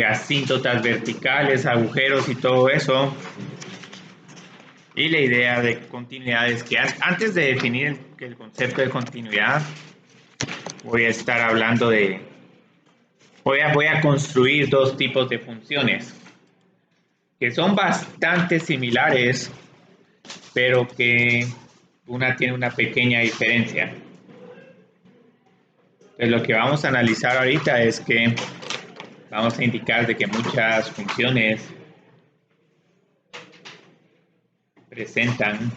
asíntotas verticales, agujeros y todo eso. Y la idea de continuidad es que antes de definir el concepto de continuidad, voy a estar hablando de... Voy a construir dos tipos de funciones que son bastante similares, pero que una tiene una pequeña diferencia. Entonces, lo que vamos a analizar ahorita es que vamos a indicar de que muchas funciones presentan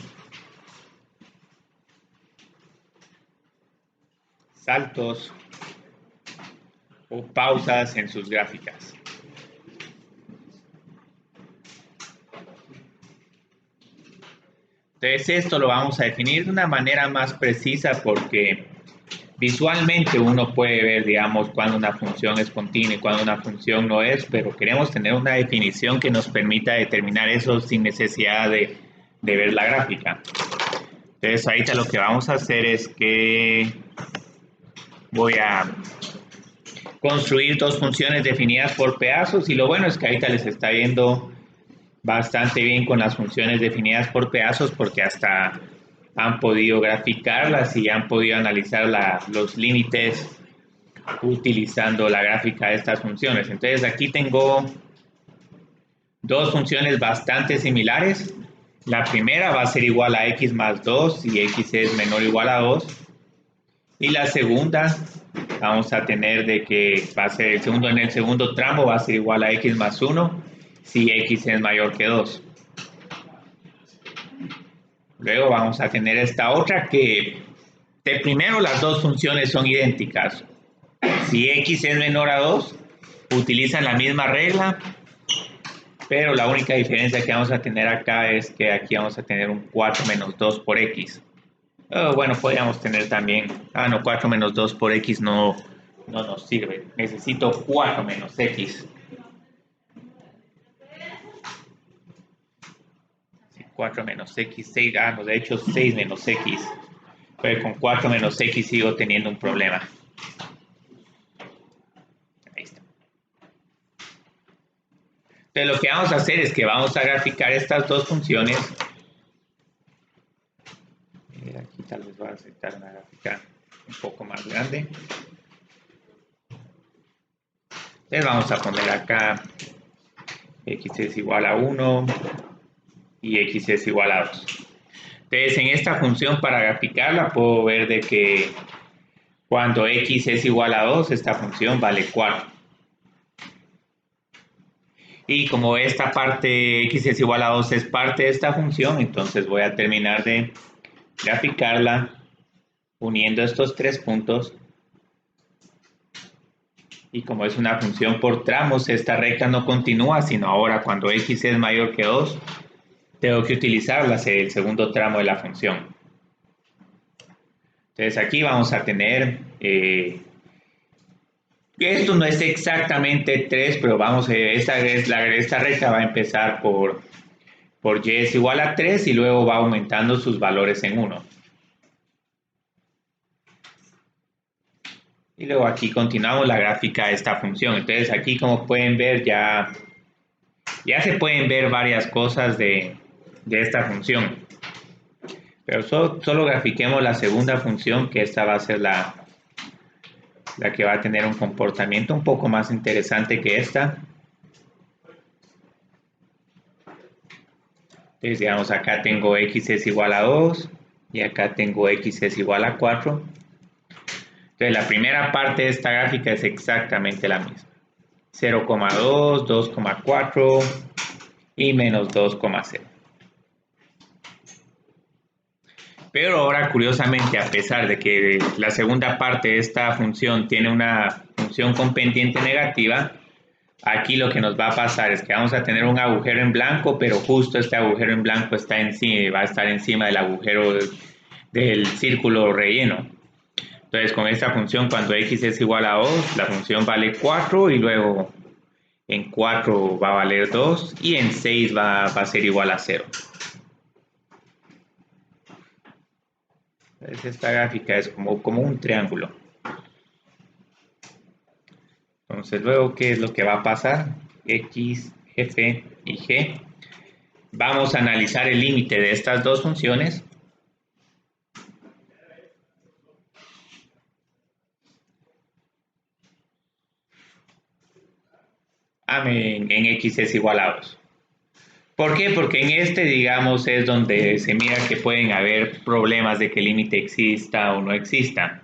saltos o pausas en sus gráficas. Entonces esto lo vamos a definir de una manera más precisa porque visualmente uno puede ver, digamos, cuando una función es continua y cuando una función no es, pero queremos tener una definición que nos permita determinar eso sin necesidad de ver la gráfica. Entonces ahorita lo que vamos a hacer es que voy a construir dos funciones definidas por pedazos y lo bueno es que ahorita les está yendo bastante bien con las funciones definidas por pedazos porque hasta han podido graficarlas y han podido analizar los límites utilizando la gráfica de estas funciones. Entonces aquí tengo dos funciones bastante similares. La primera va a ser igual a x más 2 si x es menor o igual a 2. Y la segunda vamos a tener de que va a ser en el segundo tramo va a ser igual a x más 1 si x es mayor que 2. Luego vamos a tener esta otra que de primero las dos funciones son idénticas. Si x es menor a 2, utilizan la misma regla, pero la única diferencia que vamos a tener acá es que aquí vamos a tener un 4 menos 2 por x. Bueno, podríamos tener también, no, 4 menos 2 por x no nos sirve. Necesito 4 menos x. 4 menos x, 6, no, de hecho 6 menos x. Pero con 4 menos x sigo teniendo un problema. Ahí está. Entonces lo que vamos a hacer es que vamos a graficar estas dos funciones. Aquí tal vez voy a aceptar una gráfica un poco más grande. Entonces vamos a poner acá x es igual a 1 y x es igual a 2. Entonces en esta función para graficarla puedo ver de que cuando x es igual a 2 esta función vale 4. Y como esta parte x es igual a 2 es parte de esta función, entonces voy a terminar de graficarla uniendo estos tres puntos. Y como es una función por tramos, esta recta no continúa, sino ahora cuando x es mayor que 2, tengo que utilizar el segundo tramo de la función. Entonces aquí vamos a tener, esto no es exactamente 3, pero vamos, esta recta va a empezar por y es igual a 3 y luego va aumentando sus valores en 1. Y luego aquí continuamos la gráfica de esta función. Entonces aquí como pueden ver ya se pueden ver varias cosas de esta función. Pero solo grafiquemos la segunda función, que esta va a ser la que va a tener un comportamiento un poco más interesante que esta. Entonces, digamos, acá tengo x es igual a 2 y acá tengo x es igual a 4. Entonces, la primera parte de esta gráfica es exactamente la misma. 0,2, 2,4 y menos 2,0. Pero ahora, curiosamente, a pesar de que la segunda parte de esta función tiene una función con pendiente negativa, aquí lo que nos va a pasar es que vamos a tener un agujero en blanco, pero justo este agujero en blanco va a estar encima del agujero del círculo relleno. Entonces, con esta función, cuando x es igual a 2, la función vale 4 y luego en 4 va a valer 2 y en 6 va a ser igual a 0. Entonces esta gráfica es como un triángulo. Entonces, luego, ¿qué es lo que va a pasar? X, F y G. Vamos a analizar el límite de estas dos funciones. En X es igual a 2. ¿Por qué? Porque en este, digamos, es donde se mira que pueden haber problemas de que el límite exista o no exista.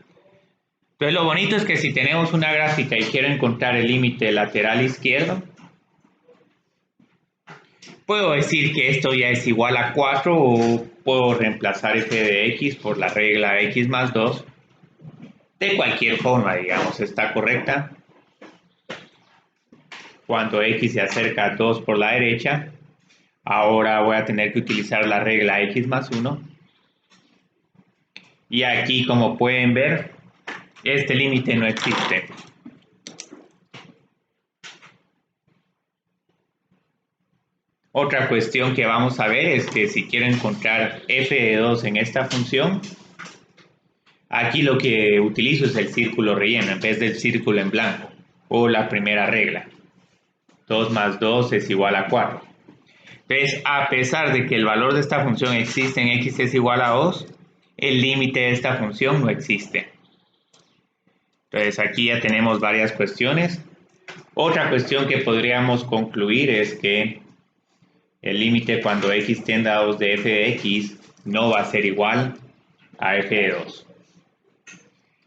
Entonces, lo bonito es que si tenemos una gráfica y quiero encontrar el límite lateral izquierdo, puedo decir que esto ya es igual a 4 o puedo reemplazar f de x por la regla x más 2. De cualquier forma, digamos, está correcta. Cuando x se acerca a 2 por la derecha, ahora voy a tener que utilizar la regla x más 1. Y aquí, como pueden ver, este límite no existe. Otra cuestión que vamos a ver es que si quiero encontrar f de 2 en esta función, aquí lo que utilizo es el círculo relleno en vez del círculo en blanco, o la primera regla. 2 más 2 es igual a 4. Entonces, a pesar de que el valor de esta función existe en x es igual a 2, el límite de esta función no existe. Entonces, aquí ya tenemos varias cuestiones. Otra cuestión que podríamos concluir es que el límite cuando x tiende a 2 de f de x no va a ser igual a f de 2.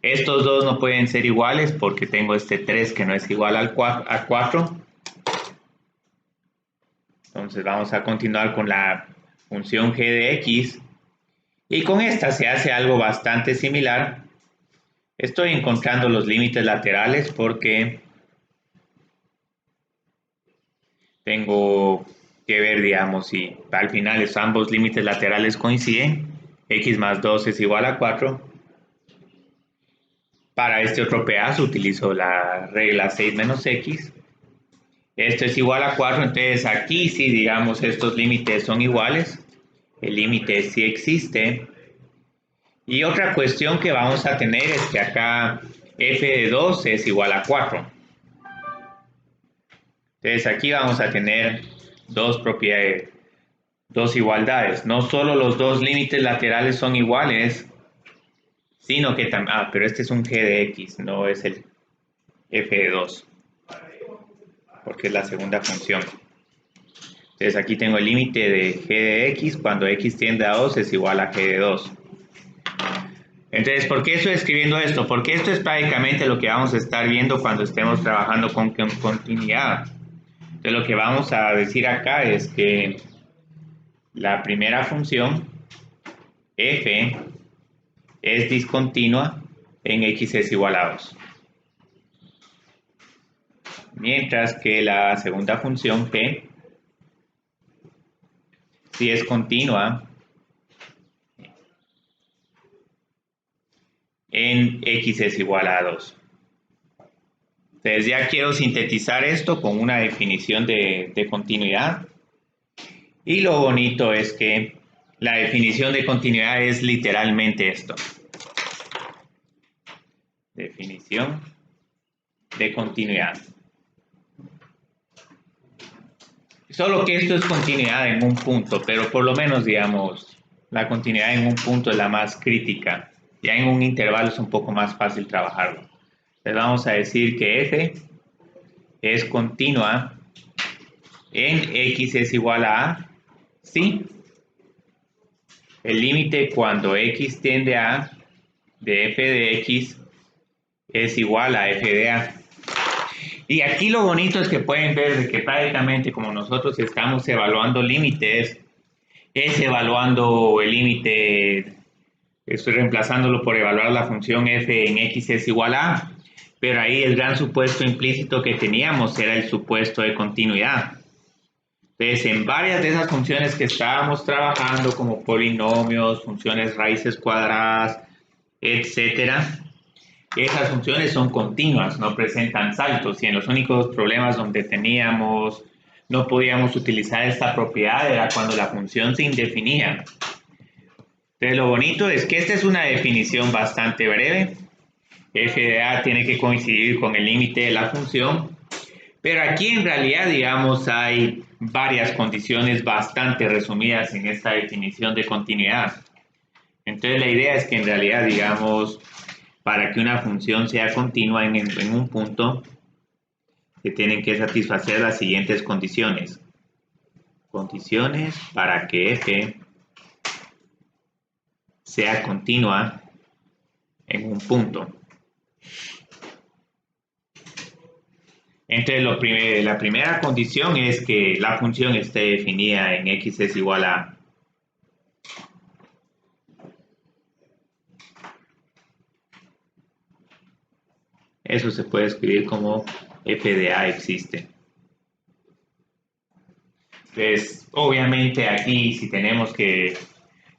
Estos dos no pueden ser iguales porque tengo este 3 que no es igual a 4. Entonces vamos a continuar con la función g de x. Y con esta se hace algo bastante similar. Estoy encontrando los límites laterales porque tengo que ver, digamos, si al final ambos límites laterales coinciden. X más 2 es igual a 4. Para este otro pedazo utilizo la regla 6 menos x. Esto es igual a 4, entonces aquí sí, digamos, estos límites son iguales. El límite sí existe. Y otra cuestión que vamos a tener es que acá f de 2 es igual a 4. Entonces aquí vamos a tener dos propiedades, dos igualdades. No solo los dos límites laterales son iguales, sino que también... pero este es un g de x, no es el f de 2, porque es la segunda función. Entonces aquí tengo el límite de g de x cuando x tiende a 2 es igual a g de 2. Entonces, ¿por qué estoy escribiendo esto? Porque esto es prácticamente lo que vamos a estar viendo cuando estemos trabajando con continuidad. Entonces, lo que vamos a decir acá es que la primera función, f, es discontinua en x es igual a 2. Mientras que la segunda función, g, sí es continua en x es igual a 2. Entonces ya quiero sintetizar esto con una definición de continuidad. Y lo bonito es que la definición de continuidad es literalmente esto. Definición de continuidad. Solo que esto es continuidad en un punto, pero por lo menos, digamos, la continuidad en un punto es la más crítica. Ya en un intervalo es un poco más fácil trabajarlo. Entonces vamos a decir que f es continua en x es igual a sí. El límite cuando x tiende a A de f de x es igual a f de A. Y aquí lo bonito es que pueden ver que prácticamente como nosotros estamos evaluando límites, es evaluando el límite, estoy reemplazándolo por evaluar la función f en x es igual a, pero ahí el gran supuesto implícito que teníamos era el supuesto de continuidad. Entonces, en varias de esas funciones que estábamos trabajando, como polinomios, funciones raíces cuadradas, etcétera, esas funciones son continuas, no presentan saltos, y en los únicos problemas donde no podíamos utilizar esta propiedad era cuando la función se indefinía. Entonces lo bonito es que esta es una definición bastante breve f de a tiene que coincidir con el límite de la función, pero aquí en realidad, digamos, hay varias condiciones bastante resumidas en esta definición de continuidad. Entonces la idea es que en realidad, digamos, para que una función sea continua en un punto, se tienen que satisfacer las siguientes condiciones. Condiciones para que f sea continua en un punto. Entonces, la primera condición es que la función esté definida en x es igual a eso se puede escribir como f de a existe. Entonces, obviamente aquí si tenemos que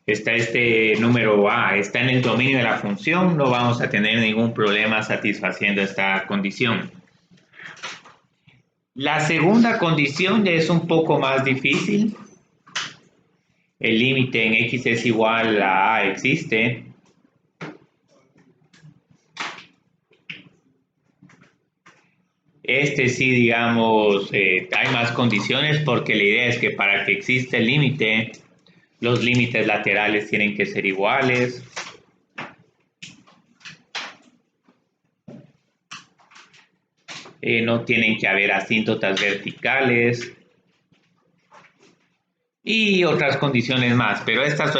está este número a, está en el dominio de la función, no vamos a tener ningún problema satisfaciendo esta condición. La segunda condición ya es un poco más difícil. El límite en x es igual a existe. Este sí, digamos, hay más condiciones porque la idea es que para que exista el límite, los límites laterales tienen que ser iguales. No tienen que haber asíntotas verticales. Y otras condiciones más, pero estas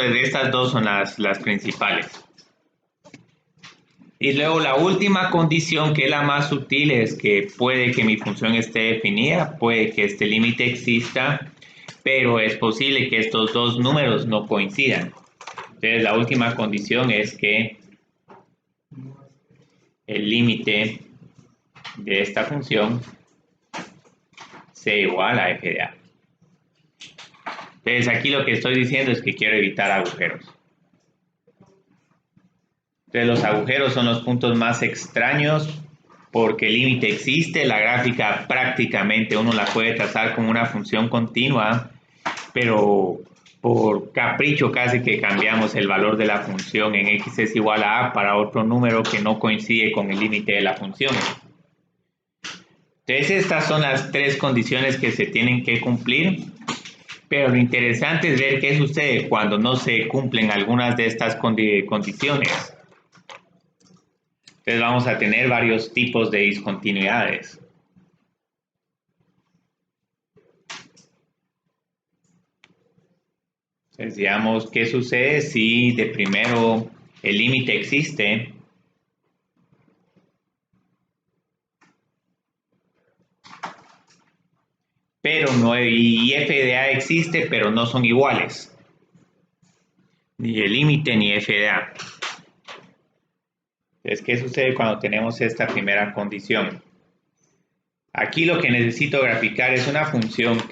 dos son las principales. Y luego la última condición, que es la más sutil, es que puede que mi función esté definida, puede que este límite exista, pero es posible que estos dos números no coincidan. Entonces la última condición es que el límite de esta función sea igual a f de a. Entonces aquí lo que estoy diciendo es que quiero evitar agujeros. Entonces los agujeros son los puntos más extraños porque el límite existe, la gráfica prácticamente uno la puede trazar como una función continua, pero por capricho casi que cambiamos el valor de la función en x es igual a para otro número que no coincide con el límite de la función. Entonces estas son las tres condiciones que se tienen que cumplir, pero lo interesante es ver qué sucede cuando no se cumplen algunas de estas condiciones. Entonces vamos a tener varios tipos de discontinuidades. Entonces digamos, ¿qué sucede si de primero el límite existe? Pero no, y f de a existe, pero no son iguales. Ni el límite ni f de a. Entonces, ¿qué sucede cuando tenemos esta primera condición? Aquí lo que necesito graficar es una función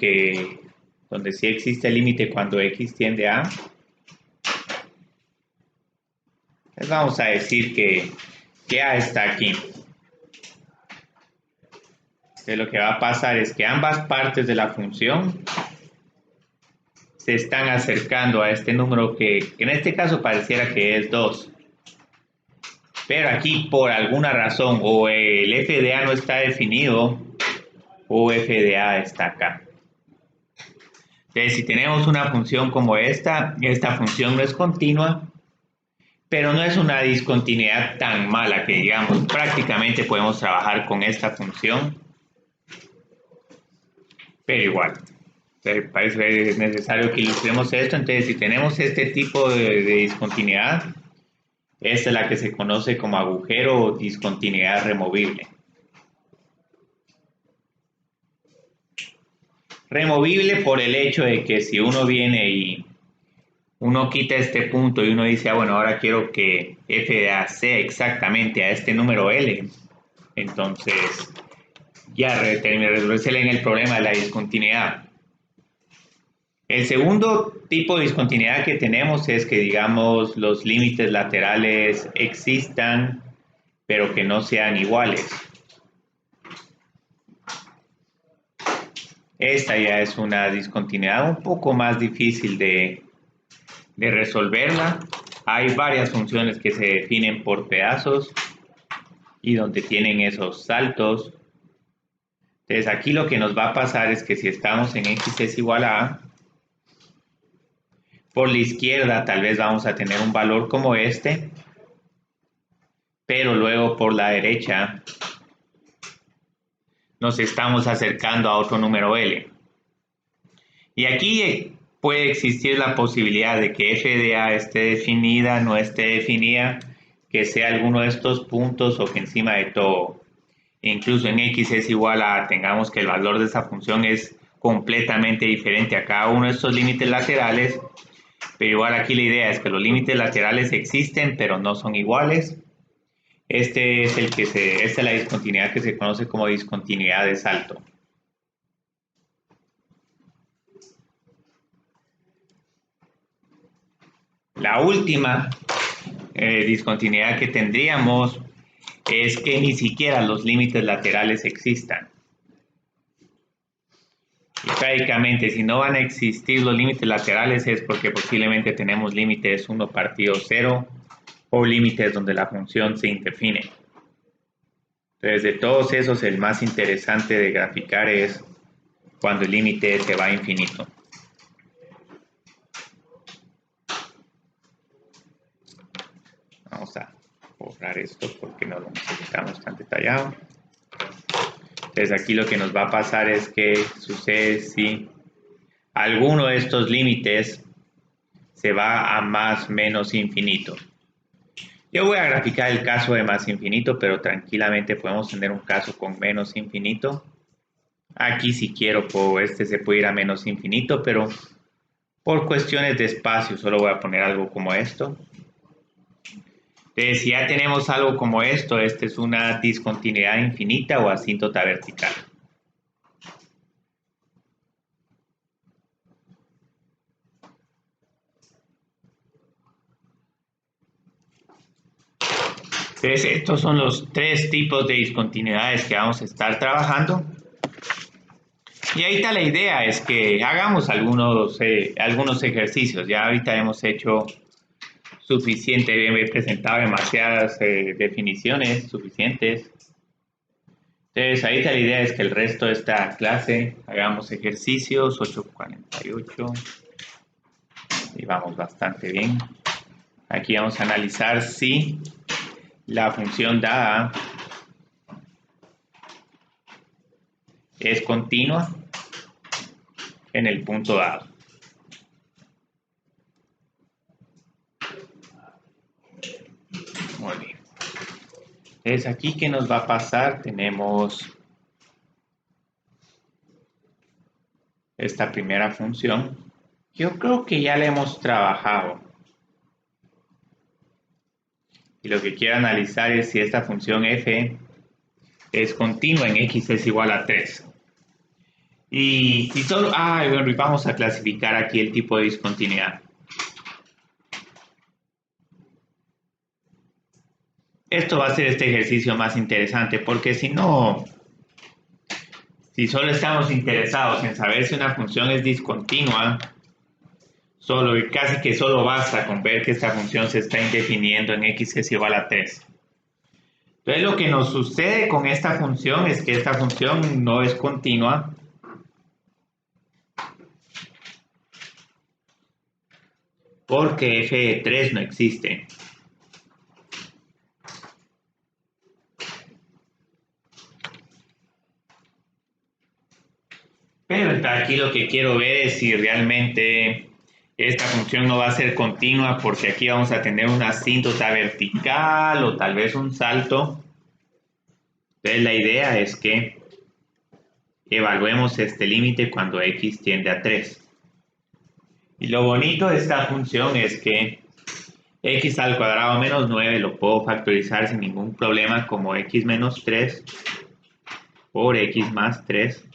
donde sí existe el límite cuando x tiende a. Entonces vamos a decir que a está aquí. Entonces lo que va a pasar es que ambas partes de la función se están acercando a este número que en este caso pareciera que es 2. Pero aquí por alguna razón o el f de a no está definido o f de a está acá. Entonces si tenemos una función como esta función no es continua, pero no es una discontinuidad tan mala que digamos prácticamente podemos trabajar con esta función, pero igual. Parece necesario que ilustremos esto. Entonces si tenemos este tipo de discontinuidad, esta es la que se conoce como agujero o discontinuidad removible. Removible por el hecho de que si uno viene y uno quita este punto y uno dice, bueno, ahora quiero que f de a sea exactamente a este número L, entonces ya resuelve en el problema de la discontinuidad. El segundo tipo de discontinuidad que tenemos es que, digamos, los límites laterales existan, pero que no sean iguales. Esta ya es una discontinuidad un poco más difícil de resolverla. Hay varias funciones que se definen por pedazos. y donde tienen esos saltos. Entonces aquí lo que nos va a pasar es que si estamos en x es igual a a, por la izquierda tal vez vamos a tener un valor como este, pero luego por la derecha nos estamos acercando a otro número L. Y aquí puede existir la posibilidad de que f de a esté definida, no esté definida, que sea alguno de estos puntos o que encima de todo, incluso en x es igual a, tengamos que el valor de esa función es completamente diferente a cada uno de estos límites laterales, pero igual aquí la idea es que los límites laterales existen, pero no son iguales. Esta es la discontinuidad que se conoce como discontinuidad de salto. La última discontinuidad que tendríamos es que ni siquiera los límites laterales existan. Y prácticamente si no van a existir los límites laterales es porque posiblemente tenemos límites 1 partido 0 o límites donde la función se indefine. Entonces de todos esos el más interesante de graficar es cuando el límite se va a infinito. Vamos a borrar esto porque no lo necesitamos tan detallado. Entonces aquí lo que nos va a pasar es que sucede si alguno de estos límites se va a más menos infinito. Yo voy a graficar el caso de más infinito, pero tranquilamente podemos tener un caso con menos infinito. Aquí si quiero, se puede ir a menos infinito, pero por cuestiones de espacio solo voy a poner algo como esto. Entonces, si ya tenemos algo como esto, esta es una discontinuidad infinita o asíntota vertical. Entonces, estos son los tres tipos de discontinuidades que vamos a estar trabajando. Y ahorita la idea es que hagamos algunos ejercicios. Ya ahorita hemos hecho suficiente, he presentado demasiadas definiciones suficientes. Entonces, ahorita la idea es que el resto de esta clase hagamos ejercicios 8:48 y vamos bastante bien. Aquí vamos a analizar si la función dada es continua en el punto dado. Muy bien. Entonces, aquí, ¿qué nos va a pasar? Tenemos esta primera función. Yo creo que ya la hemos trabajado. Y lo que quiero analizar es si esta función f es continua en x es igual a 3. Y si solo... bueno, vamos a clasificar aquí el tipo de discontinuidad. Esto va a ser este ejercicio más interesante porque si no, si solo estamos interesados en saber si una función es discontinua, casi que solo basta con ver que esta función se está indefiniendo en x es igual a 3. Entonces lo que nos sucede con esta función es que esta función no es continua porque f de 3 no existe. Pero aquí lo que quiero ver es si realmente esta función no va a ser continua porque aquí vamos a tener una asíntota vertical o tal vez un salto. Entonces la idea es que evaluemos este límite cuando x tiende a 3. Y lo bonito de esta función es que x al cuadrado menos 9 lo puedo factorizar sin ningún problema como x menos 3 por x más 3.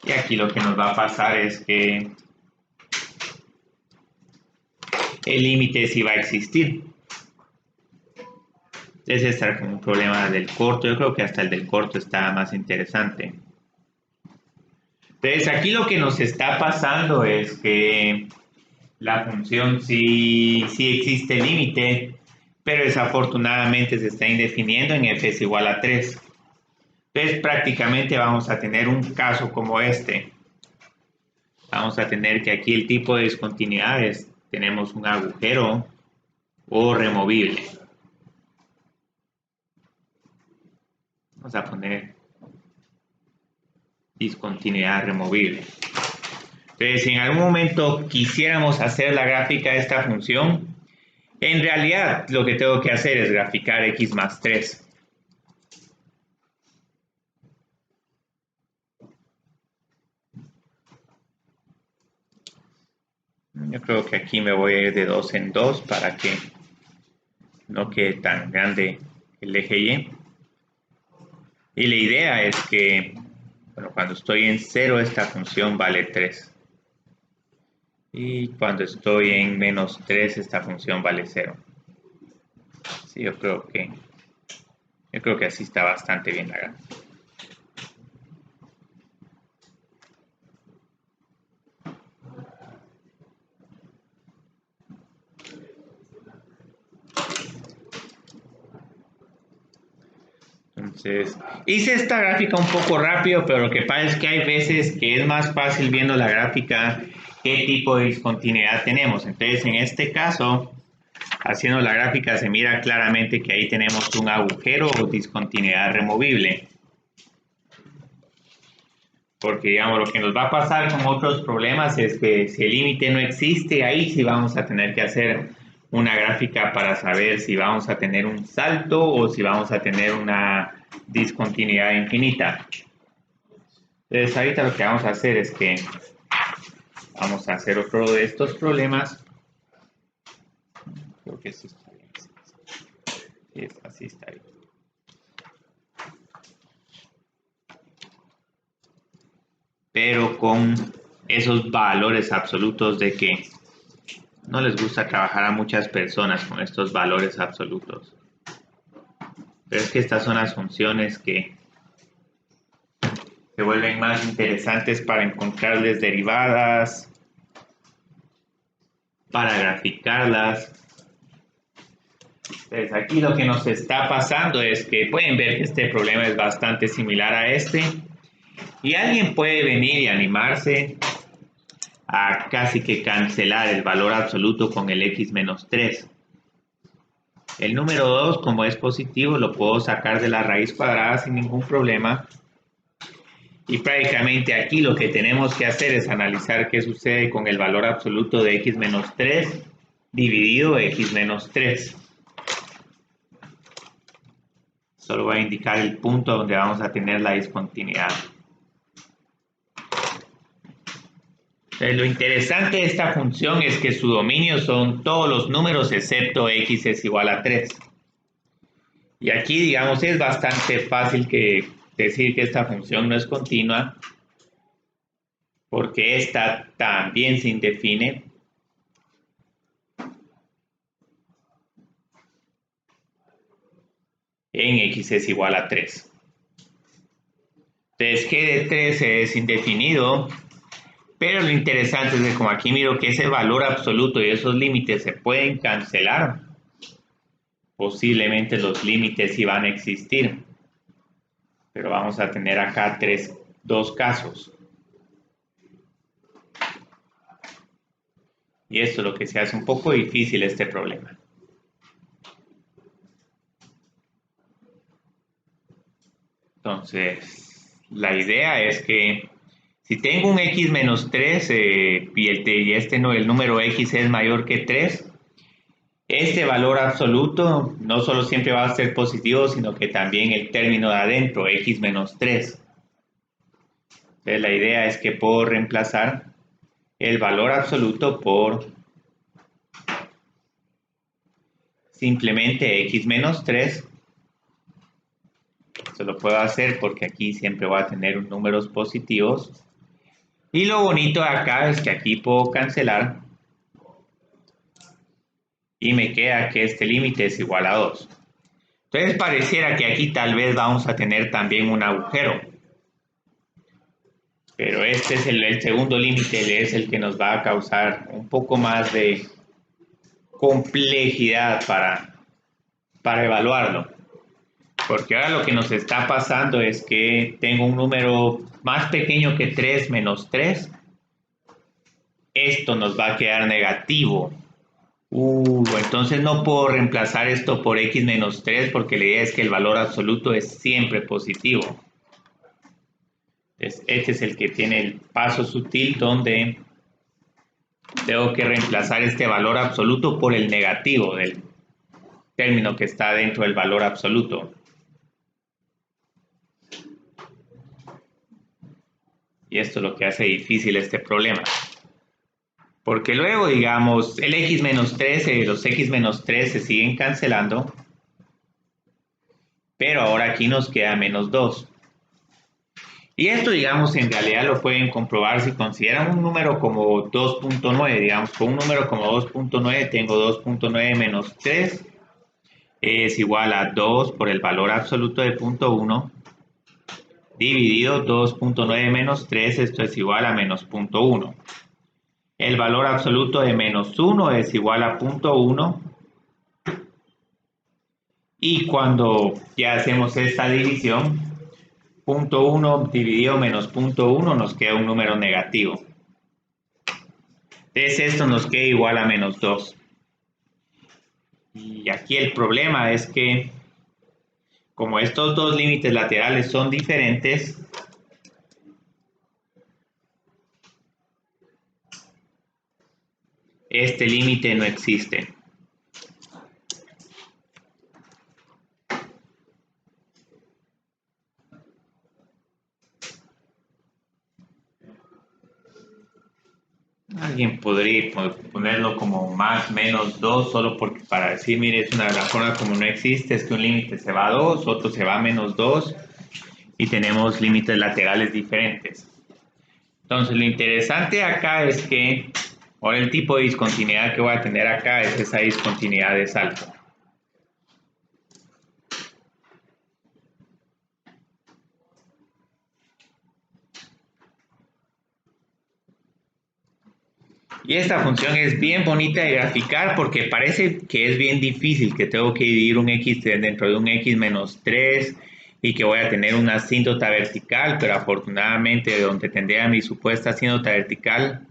Y aquí lo que nos va a pasar es que el límite sí va a existir. Es estar con un problema del corto. Yo creo que hasta el del corto está más interesante. Entonces aquí lo que nos está pasando es que la función sí existe límite, pero desafortunadamente se está indefiniendo en f es igual a 3. Entonces prácticamente vamos a tener un caso como este. Vamos a tener que aquí el tipo de discontinuidades tenemos un agujero o removible. Vamos a poner discontinuidad removible. Entonces, si en algún momento quisiéramos hacer la gráfica de esta función, en realidad lo que tengo que hacer es graficar x más 3. Yo creo que aquí me voy a ir de 2 en 2 para que no quede tan grande el eje Y. Y la idea es que, bueno, cuando estoy en 0 esta función vale 3. Y cuando estoy en menos 3 esta función vale 0. Sí, yo creo que así está bastante bien la gráfica. Entonces, hice esta gráfica un poco rápido, pero lo que pasa es que hay veces que es más fácil viendo la gráfica qué tipo de discontinuidad tenemos. Entonces, en este caso, haciendo la gráfica se mira claramente que ahí tenemos un agujero o discontinuidad removible. Porque, digamos, lo que nos va a pasar con otros problemas es que si el límite no existe, ahí sí vamos a tener que hacer una gráfica para saber si vamos a tener un salto o si vamos a tener una discontinuidad infinita. Entonces, ahorita lo que vamos a hacer es que vamos a hacer otro de estos problemas. Creo que esto está bien. Sí, así está bien. Pero con esos valores absolutos de que no les gusta trabajar a muchas personas con estos valores absolutos. Pero es que estas son las funciones que se vuelven más interesantes para encontrarles derivadas, para graficarlas. Entonces aquí lo que nos está pasando es que pueden ver que este problema es bastante similar a este y alguien puede venir y animarse a casi que cancelar el valor absoluto con el x menos 3. El número 2, como es positivo, lo puedo sacar de la raíz cuadrada sin ningún problema. Y prácticamente aquí lo que tenemos que hacer es analizar qué sucede con el valor absoluto de x menos 3 dividido x menos 3. Solo voy a indicar el punto donde vamos a tener la discontinuidad. Lo interesante de esta función es que su dominio son todos los números excepto x es igual a 3. Y aquí, digamos, es bastante fácil decir que esta función no es continua, porque esta también se indefine. En x es igual a 3. Entonces, g de 3 es indefinido, pero lo interesante es que como aquí miro que ese valor absoluto y esos límites se pueden cancelar, posiblemente los límites sí van a existir. Pero vamos a tener acá dos casos. Y esto es lo que se hace un poco difícil este problema. Entonces, la idea es que si tengo un x menos 3 el número x es mayor que 3, este valor absoluto no solo siempre va a ser positivo, sino que también el término de adentro, x menos 3. Entonces, la idea es que puedo reemplazar el valor absoluto por simplemente x menos 3. Esto lo puedo hacer porque aquí siempre voy a tener números positivos. Y lo bonito de acá es que aquí puedo cancelar y me queda que este límite es igual a 2. Entonces pareciera que aquí tal vez vamos a tener también un agujero. Pero este es el segundo límite, es el que nos va a causar un poco más de complejidad para evaluarlo. Porque ahora lo que nos está pasando es que tengo un número más pequeño que 3 menos 3. Esto nos va a quedar negativo. Entonces no puedo reemplazar esto por x menos 3 porque la idea es que el valor absoluto es siempre positivo. Entonces, este es el que tiene el paso sutil donde tengo que reemplazar este valor absoluto por el negativo del término que está dentro del valor absoluto. Y esto es lo que hace difícil este problema. Porque luego, digamos, el x menos 13, los x menos 3 se siguen cancelando, pero ahora aquí nos queda menos 2. Y esto, digamos, en realidad lo pueden comprobar si consideran un número como 2.9, digamos, con un número como 2.9 tengo 2.9 menos 3 es igual a 2 por el valor absoluto de 0.1 dividido 2.9 menos 3, esto es igual a menos 0.1. El valor absoluto de menos 1 es igual a 0.1 y cuando ya hacemos esta división, 0.1 dividido menos 0.1 nos queda un número negativo. Entonces esto nos queda igual a menos 2. Y aquí el problema es que como estos dos límites laterales son diferentes, este límite no existe. Alguien podría ponerlo como más menos 2 solo porque para decir, mire, es una forma como no existe, es que un límite se va a 2, otro se va a menos 2 y tenemos límites laterales diferentes. Entonces lo interesante acá es que ahora el tipo de discontinuidad que voy a tener acá es esa discontinuidad de salto. Y esta función es bien bonita de graficar porque parece que es bien difícil, que tengo que dividir un x dentro de un x menos 3 y que voy a tener una asíntota vertical, pero afortunadamente donde tendría mi supuesta asíntota vertical,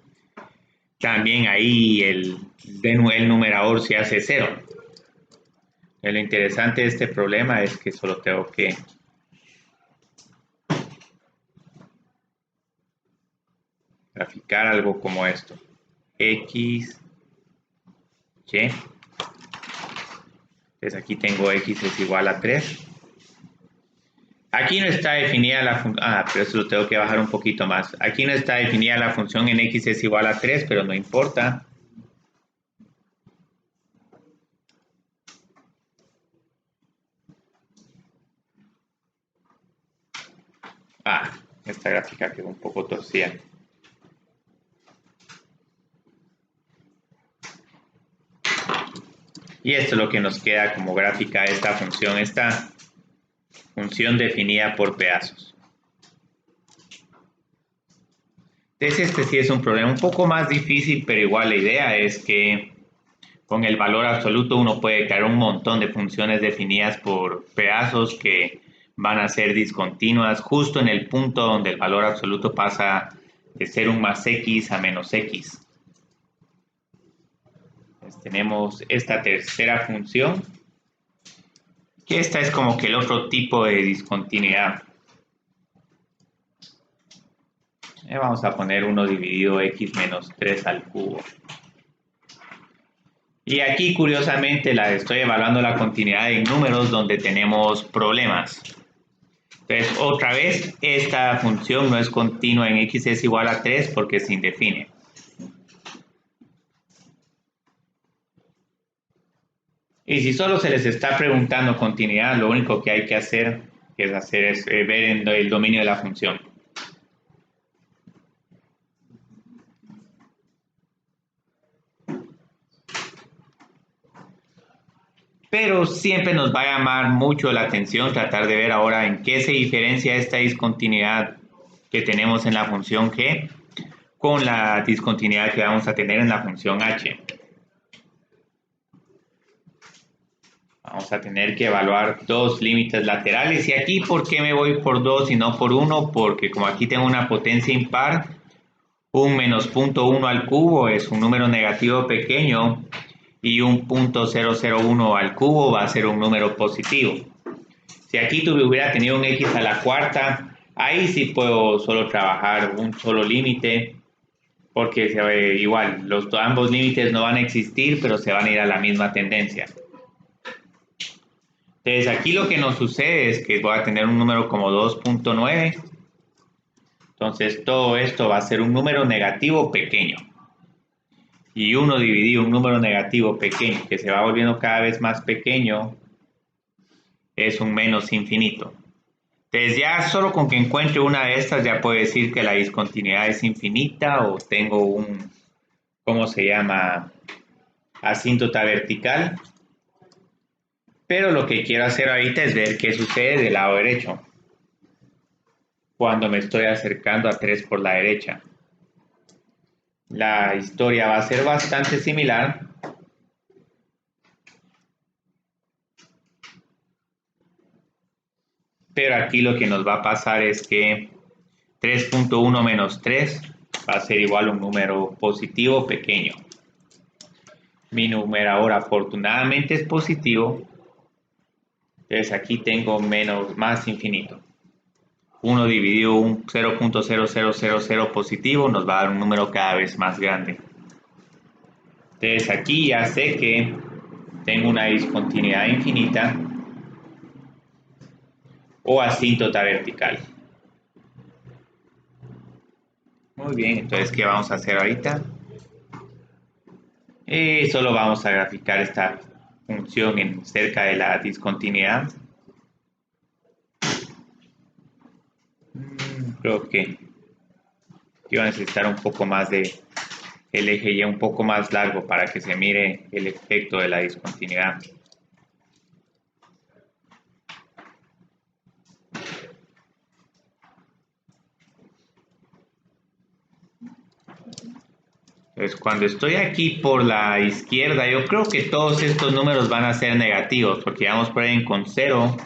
también ahí el numerador se hace 0. Lo interesante de este problema es que solo tengo que graficar algo como esto. X, Y. Entonces aquí tengo X es igual a 3. Aquí no está definida la función, pero eso lo tengo que bajar un poquito más. Aquí no está definida la función en X es igual a 3, pero no importa. Esta gráfica quedó un poco torcida. Y esto es lo que nos queda como gráfica de esta función definida por pedazos. Entonces este sí es un problema un poco más difícil, pero igual la idea es que con el valor absoluto uno puede crear un montón de funciones definidas por pedazos que van a ser discontinuas justo en el punto donde el valor absoluto pasa de ser un más x a menos x. Entonces tenemos esta tercera función, que esta es como que el otro tipo de discontinuidad. Vamos a poner 1 dividido x menos 3 al cubo. Y aquí curiosamente estoy evaluando la continuidad en números donde tenemos problemas. Entonces otra vez esta función no es continua en x es igual a 3 porque se indefine. Y si solo se les está preguntando continuidad, lo único que hay que hacer es ver en el dominio de la función. Pero siempre nos va a llamar mucho la atención tratar de ver ahora en qué se diferencia esta discontinuidad que tenemos en la función g con la discontinuidad que vamos a tener en la función h. Vamos a tener que evaluar dos límites laterales. Y aquí, ¿por qué me voy por 2 y no por 1? Porque como aquí tengo una potencia impar, un menos 0.1 al cubo es un número negativo pequeño y un 0.001 al cubo va a ser un número positivo. Si aquí hubiera tenido un x a la cuarta, ahí sí puedo solo trabajar un solo límite, porque igual ambos límites no van a existir, pero se van a ir a la misma tendencia. Entonces aquí lo que nos sucede es que voy a tener un número como 2.9. Entonces todo esto va a ser un número negativo pequeño. Y 1 dividido un número negativo pequeño que se va volviendo cada vez más pequeño es un menos infinito. Entonces ya solo con que encuentre una de estas ya puedo decir que la discontinuidad es infinita o tengo un, ¿cómo se llama? Asíntota vertical. Pero lo que quiero hacer ahorita es ver qué sucede del lado derecho cuando me estoy acercando a 3 por la derecha. La historia va a ser bastante similar. Pero aquí lo que nos va a pasar es que 3.1 menos 3 va a ser igual a un número positivo pequeño. Mi numerador afortunadamente es positivo. Entonces aquí tengo más infinito. 1 dividido un 0.0000 positivo nos va a dar un número cada vez más grande. Entonces aquí ya sé que tengo una discontinuidad infinita o asíntota vertical. Muy bien, entonces ¿qué vamos a hacer ahorita? Solo vamos a graficar esta función cerca de la discontinuidad. Creo que yo voy a necesitar un poco más de el eje Y un poco más largo para que se mire el efecto de la discontinuidad. Entonces, cuando estoy aquí por la izquierda, yo creo que todos estos números van a ser negativos, porque vamos por ahí con 0.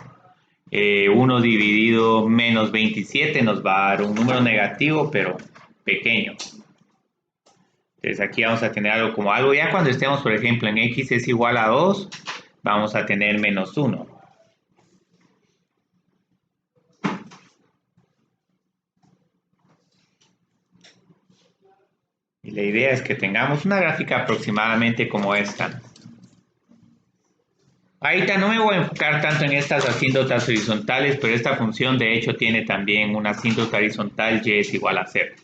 1 dividido menos 27 nos va a dar un número negativo, pero pequeño. Entonces aquí vamos a tener algo como algo. Ya cuando estemos, por ejemplo, en x es igual a 2, vamos a tener menos 1. Y la idea es que tengamos una gráfica aproximadamente como esta. Ahorita no me voy a enfocar tanto en estas asíntotas horizontales, pero esta función de hecho tiene también una asíntota horizontal y es igual a 0.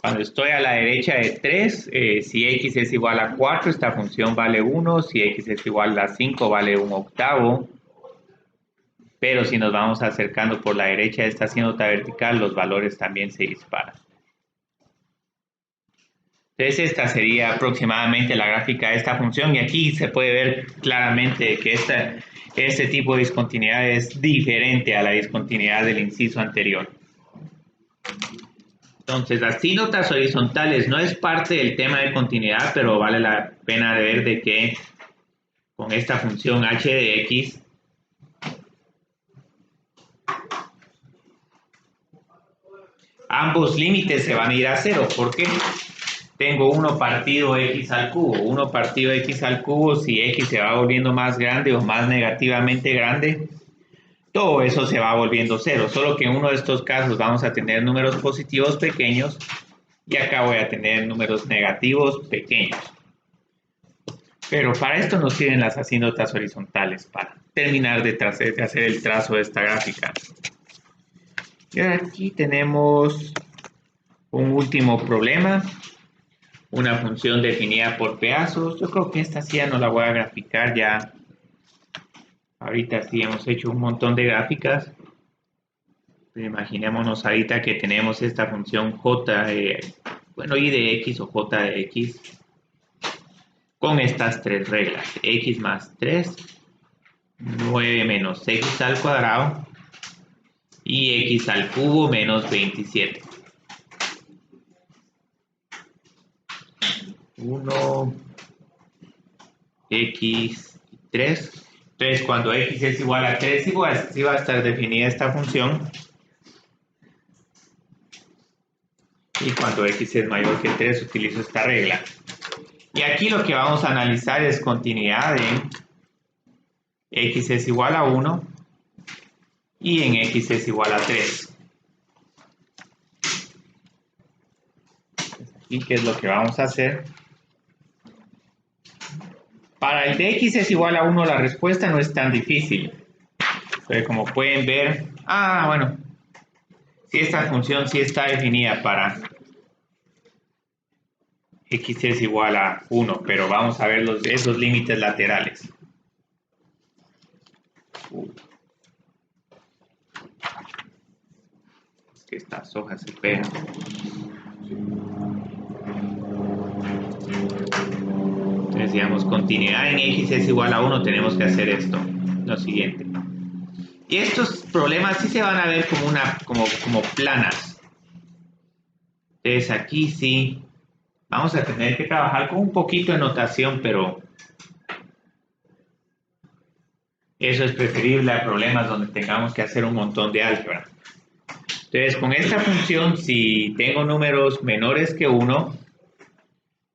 Cuando estoy a la derecha de 3, si x es igual a 4, esta función vale 1, si x es igual a 5 vale 1/8. Pero si nos vamos acercando por la derecha de esta asíntota vertical, los valores también se disparan. Entonces esta sería aproximadamente la gráfica de esta función y aquí se puede ver claramente que este tipo de discontinuidad es diferente a la discontinuidad del inciso anterior. Entonces asíntotas horizontales no es parte del tema de continuidad, pero vale la pena ver de que con esta función h de x ambos límites se van a ir a 0. ¿Por qué? Tengo 1 partido x al cubo. 1 partido x al cubo, si x se va volviendo más grande o más negativamente grande, todo eso se va volviendo 0. Solo que en uno de estos casos vamos a tener números positivos pequeños y acá voy a tener números negativos pequeños. Pero para esto nos sirven las asíntotas horizontales, para terminar de hacer el trazo de esta gráfica. Y aquí tenemos un último problema. Una función definida por pedazos. Yo creo que esta sí ya no la voy a graficar ya. Ahorita sí hemos hecho un montón de gráficas. Pero imaginémonos ahorita que tenemos esta función j, y de x o j de x con estas tres reglas. X más 3, 9 menos x al cuadrado y x al cubo menos 27. 1, x, 3. Entonces, cuando x es igual a 3, igual, sí va a estar definida esta función. Y cuando x es mayor que 3, utilizo esta regla. Y aquí lo que vamos a analizar es continuidad en x es igual a 1 y en x es igual a 3. ¿Y qué es lo que vamos a hacer? Para el de x es igual a 1 la respuesta no es tan difícil. Pero como pueden ver, bueno, si esta función sí está definida para x es igual a 1, pero vamos a ver esos límites laterales. Que estas hojas se pegan. Entonces, digamos, continuidad en x es igual a 1, tenemos que hacer esto, lo siguiente. Y estos problemas sí se van a ver como planas. Entonces, aquí sí vamos a tener que trabajar con un poquito de notación, pero eso es preferible a problemas donde tengamos que hacer un montón de álgebra. Entonces, con esta función, si tengo números menores que 1,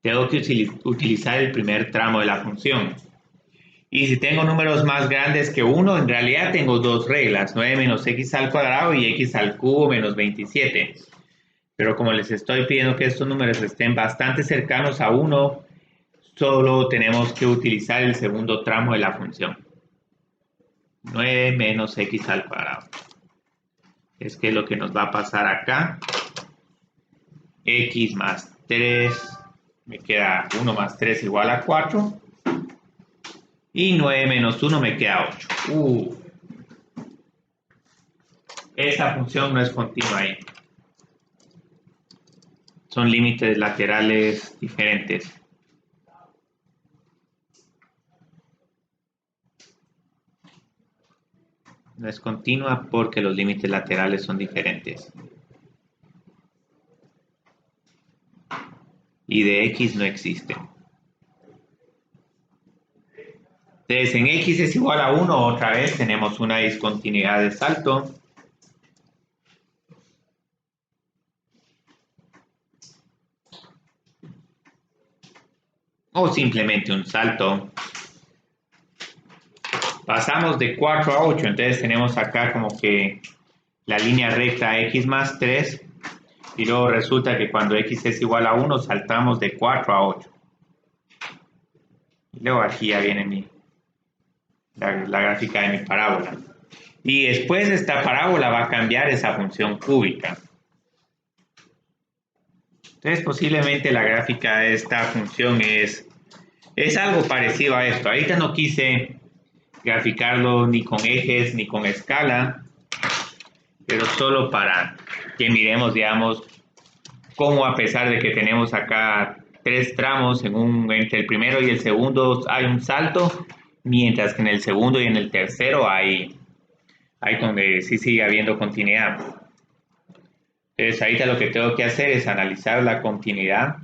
tengo que utilizar el primer tramo de la función. Y si tengo números más grandes que 1, en realidad tengo dos reglas, 9 menos x al cuadrado y x al cubo menos 27. Pero como les estoy pidiendo que estos números estén bastante cercanos a 1, solo tenemos que utilizar el segundo tramo de la función. 9 menos x al cuadrado. Es que es lo que nos va a pasar acá. X más 3, me queda 1 más 3 igual a 4. Y 9 menos 1 me queda 8. Esta función no es continua ahí. Son límites laterales diferentes. No es continua porque los límites laterales son diferentes. Y de x no existe. Entonces, en x es igual a 1, otra vez tenemos una discontinuidad de salto. O simplemente un salto. Pasamos de 4 a 8, entonces tenemos acá como que la línea recta x más 3 y luego resulta que cuando x es igual a 1 saltamos de 4 a 8. Y luego aquí ya viene la gráfica de mi parábola. Y después esta parábola va a cambiar esa función cúbica. Entonces posiblemente la gráfica de esta función es algo parecido a esto. Ahorita no quise graficarlo ni con ejes ni con escala, pero solo para que miremos, digamos, cómo a pesar de que tenemos acá 3 tramos, entre el primero y el segundo hay un salto, mientras que en el segundo y en el tercero hay donde sí sigue habiendo continuidad. Entonces ahorita lo que tengo que hacer es analizar la continuidad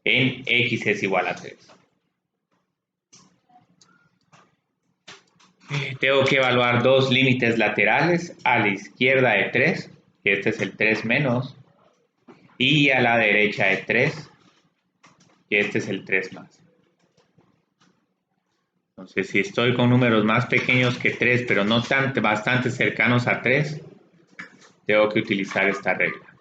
en x es igual a 3. Tengo que evaluar dos límites laterales a la izquierda de 3, que este es el 3 menos, y a la derecha de 3, que este es el 3 más. Entonces, si estoy con números más pequeños que 3, pero no bastante cercanos a 3, tengo que utilizar esta regla.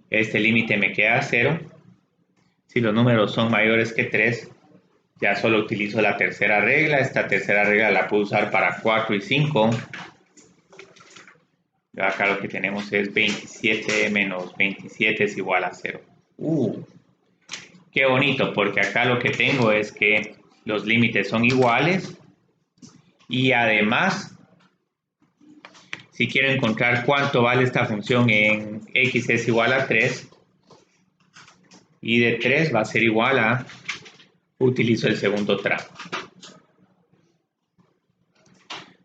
Este límite me queda 0. Si los números son mayores que 3, ya solo utilizo la tercera regla. Esta tercera regla la puedo usar para 4 y 5. Acá lo que tenemos es 27 menos 27 es igual a 0. Qué bonito, porque acá lo que tengo es que los límites son iguales y además, si quiero encontrar cuánto vale esta función en x es igual a 3, y de 3 va a ser igual a, utilizo el segundo tramo.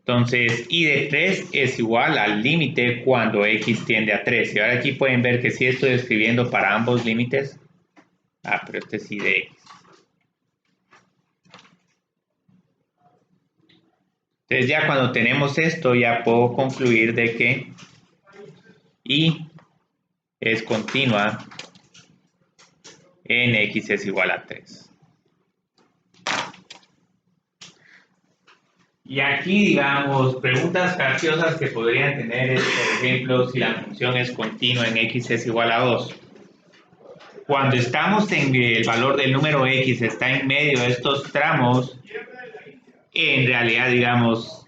Entonces, y de 3 es igual al límite cuando x tiende a 3. Y ahora aquí pueden ver que sí estoy escribiendo para ambos límites. Pero este sí de x. Entonces ya cuando tenemos esto, ya puedo concluir de que y es continua en x es igual a 3. Y aquí, digamos, preguntas capciosas que podrían tener es, por ejemplo, si la función es continua en x es igual a 2. Cuando estamos en el valor del número x, está en medio de estos tramos, en realidad, digamos,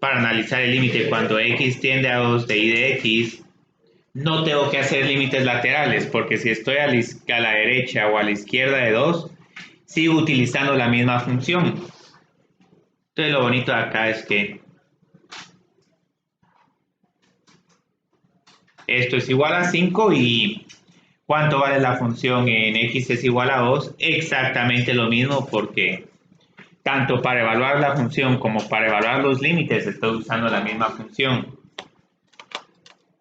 para analizar el límite, cuando x tiende a 2 de y de x, no tengo que hacer límites laterales, porque si estoy a la derecha o a la izquierda de 2, sigo utilizando la misma función. Entonces lo bonito de acá es que esto es igual a 5 y ¿cuánto vale la función en x es igual a 2? Exactamente lo mismo porque tanto para evaluar la función como para evaluar los límites estoy usando la misma función.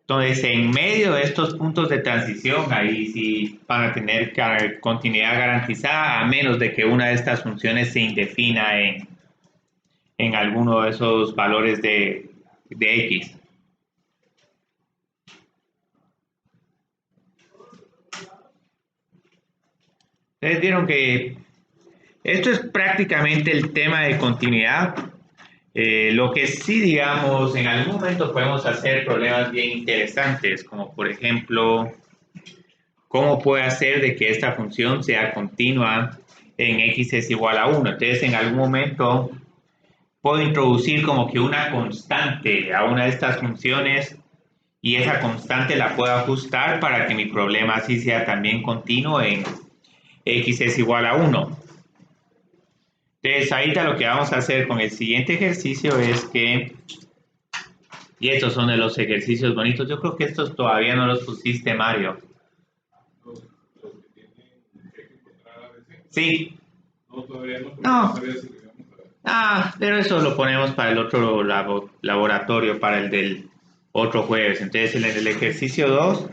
Entonces, en medio de estos puntos de transición, ahí sí van a tener continuidad garantizada, a menos de que una de estas funciones se indefina en alguno de esos valores de x. Ustedes vieron que esto es prácticamente el tema de continuidad. Lo que sí, digamos, en algún momento podemos hacer problemas bien interesantes, como por ejemplo, ¿cómo puede hacer de que esta función sea continua en x es igual a 1? Entonces, en algún momento puedo introducir como que una constante a una de estas funciones y esa constante la puedo ajustar para que mi problema así sea también continuo en x es igual a 1. Entonces, ahorita lo que vamos a hacer con el siguiente ejercicio es que, y estos son de los ejercicios bonitos, yo creo que estos todavía no los pusiste, Mario. Los que tienen que encontrar ABC. Sí. No, todavía no, pero No. sabía si lo íbamos a ver. Pero eso lo ponemos para el otro laboratorio, para el del otro jueves. Entonces, en el ejercicio 2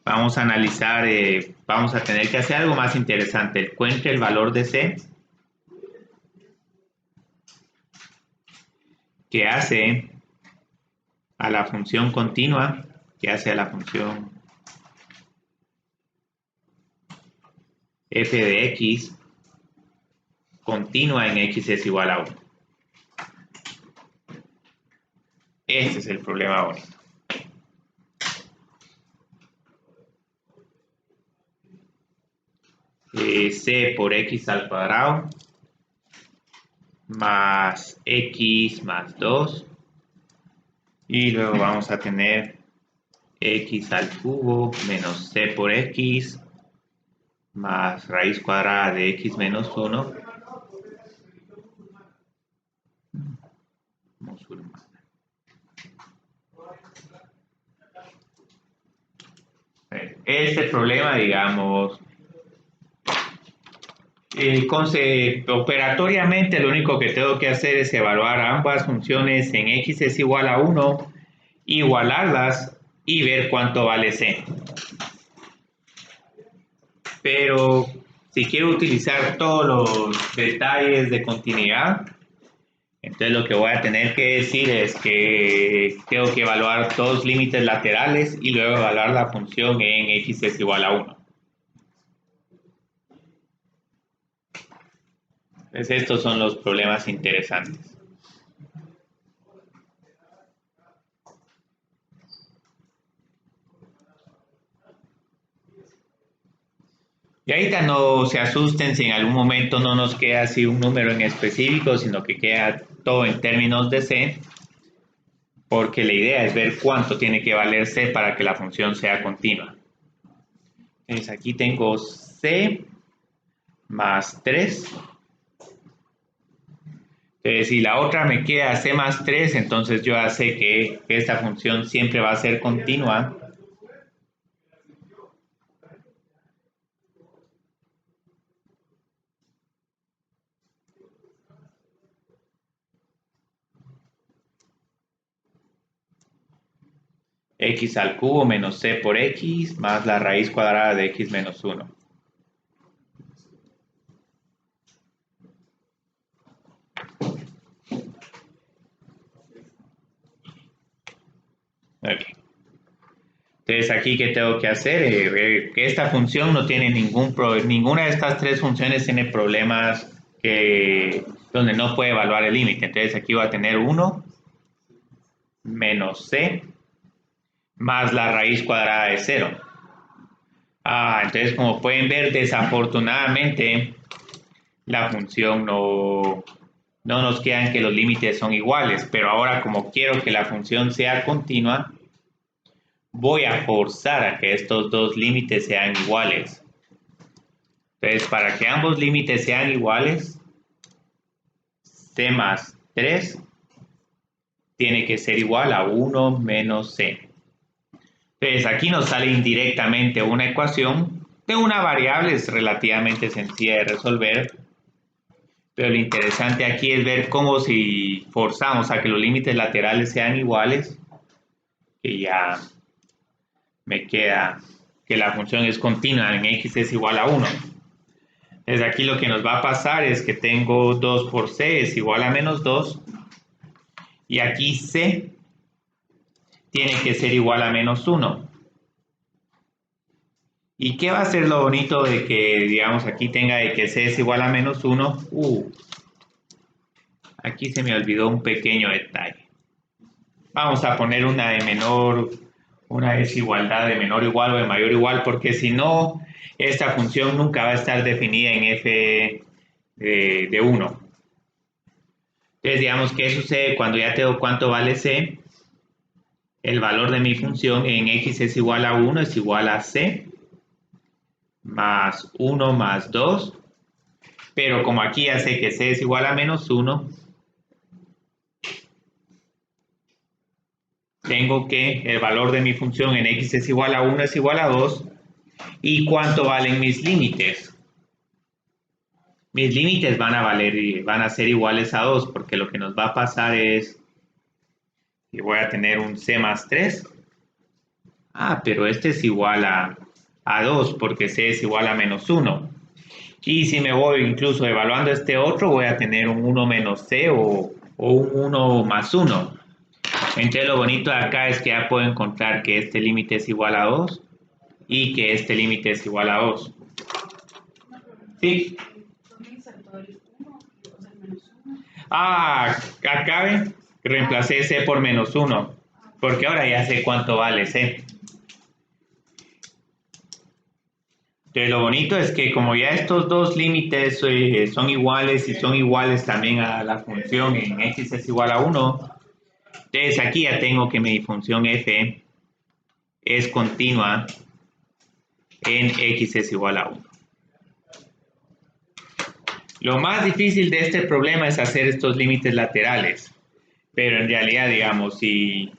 vamos a analizar, vamos a tener que hacer algo más interesante. Encuentre el valor de C que hace a la función continua, que hace a la función f de x continua en x es igual a 1. Este es el problema bonito. C por x al cuadrado más x más 2 y luego vamos a tener x al cubo menos c por x más raíz cuadrada de x menos 1 musulmana. Este problema, digamos, operatoriamente lo único que tengo que hacer es evaluar ambas funciones en x es igual a 1, igualarlas y ver cuánto vale c. Pero si quiero utilizar todos los detalles de continuidad, entonces lo que voy a tener que decir es que tengo que evaluar dos límites laterales y luego evaluar la función en x es igual a 1. Entonces estos son los problemas interesantes. Y ahorita no se asusten si en algún momento no nos queda así un número en específico, sino que queda todo en términos de c, porque la idea es ver cuánto tiene que valer c para que la función sea continua. Entonces aquí tengo c más 3. Entonces si la otra me queda c más 3, entonces yo ya sé que esta función siempre va a ser continua. x al cubo menos c por x más la raíz cuadrada de x menos 1. Okay. Entonces aquí, ¿qué tengo que hacer? Ver que esta función no tiene ninguna de estas tres funciones tiene problemas donde no puede evaluar el límite. Entonces aquí voy a tener 1 menos c más la raíz cuadrada de 0. Entonces como pueden ver, desafortunadamente la función no nos quedan que los límites son iguales, pero ahora como quiero que la función sea continua, voy a forzar a que estos dos límites sean iguales. Entonces, para que ambos límites sean iguales, c más 3 tiene que ser igual a 1 menos c. Entonces, aquí nos sale indirectamente una ecuación de una variable, es relativamente sencilla de resolver, pero lo interesante aquí es ver cómo si forzamos a que los límites laterales sean iguales, que ya me queda que la función es continua en x es igual a 1. Entonces aquí lo que nos va a pasar es que tengo 2 por c es igual a menos 2 y aquí c tiene que ser igual a menos 1. ¿Y qué va a ser lo bonito de que, digamos, aquí tenga de que c es igual a menos 1? Aquí se me olvidó un pequeño detalle. Vamos a poner una desigualdad de menor igual o de mayor igual, porque si no, esta función nunca va a estar definida en f de 1. Entonces, digamos, ¿qué sucede cuando ya tengo cuánto vale c? El valor de mi función en x es igual a 1, es igual a c más 1 más 2. Pero como aquí ya sé que c es igual a menos 1, tengo que el valor de mi función en x es igual a 1, es igual a 2. ¿Y cuánto valen mis límites? Mis límites van a ser iguales a 2, porque lo que nos va a pasar es que voy a tener un c más 3. Pero este es igual a 2, porque c es igual a menos 1. Y si me voy incluso evaluando este otro, voy a tener un 1 menos c o un 1 más 1. Entonces lo bonito de acá es que ya puedo encontrar que este límite es igual a 2 y que este límite es igual a 2. ¿Sí? Acá ven, reemplacé c por menos 1, porque ahora ya sé cuánto vale c. Entonces lo bonito es que como ya estos dos límites son iguales y son iguales también a la función en x es igual a 1, entonces aquí ya tengo que mi función f es continua en x es igual a 1. Lo más difícil de este problema es hacer estos límites laterales, pero en realidad, digamos, si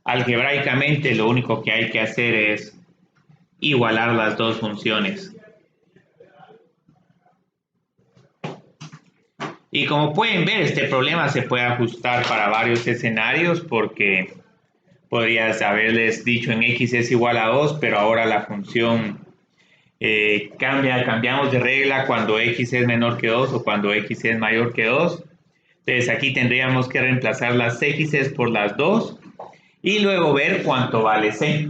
algebraicamente lo único que hay que hacer es igualar las dos funciones. Y como pueden ver, este problema se puede ajustar para varios escenarios porque podrías haberles dicho en x es igual a 2, pero ahora la función cambiamos de regla cuando x es menor que 2 o cuando x es mayor que 2. Entonces aquí tendríamos que reemplazar las x por las 2 y luego ver cuánto vale c.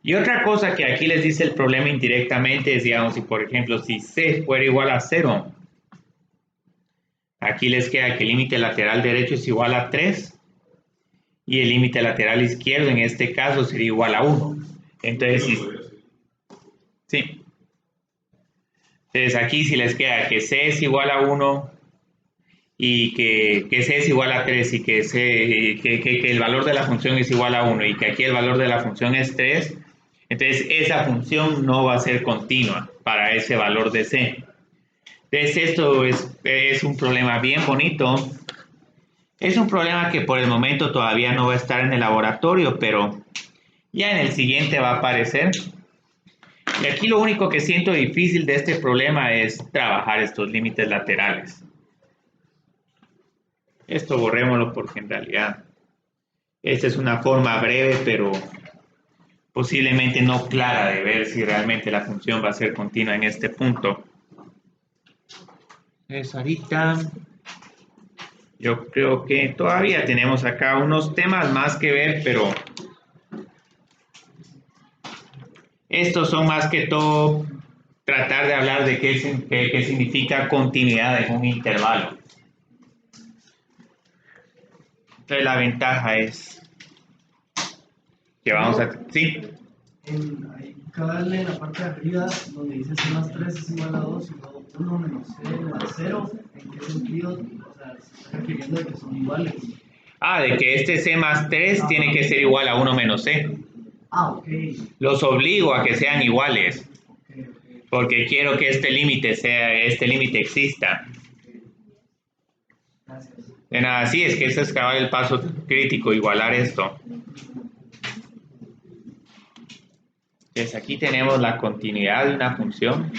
Y otra cosa que aquí les dice el problema indirectamente es, digamos, si por ejemplo, si c fuera igual a 0, aquí les queda que el límite lateral derecho es igual a 3 y el límite lateral izquierdo en este caso sería igual a 1. Entonces, sí. Entonces aquí si les queda que c es igual a 1 y que c es igual a 3 y que el valor de la función es igual a 1 y que aquí el valor de la función es 3, entonces esa función no va a ser continua para ese valor de c. Entonces esto es un problema bien bonito. Es un problema que por el momento todavía no va a estar en el laboratorio, pero ya en el siguiente va a aparecer. Y aquí lo único que siento difícil de este problema es trabajar estos límites laterales. Esto borrémoslo porque en realidad Esta es una forma breve, pero posiblemente no clara de ver si realmente la función va a ser continua en este punto. Entonces ahorita yo creo que todavía tenemos acá unos temas más que ver, pero estos son más que todo tratar de hablar de qué significa continuidad en un intervalo. Entonces la ventaja es que vamos a... ¿Sí? Cabal en la parte de arriba, donde dice C más 3 es igual a 2 y luego 1 menos C igual a 0, ¿en qué sentido? O sea, se está refiriendo de que son iguales. De que este C más 3 tiene que ser igual a 1 menos C. Ok. Los obligo a que sean iguales, Ok. porque quiero que este límite exista. Gracias. De nada, sí, es que ese es cabal el paso crítico, igualar esto. Entonces aquí tenemos la continuidad de una función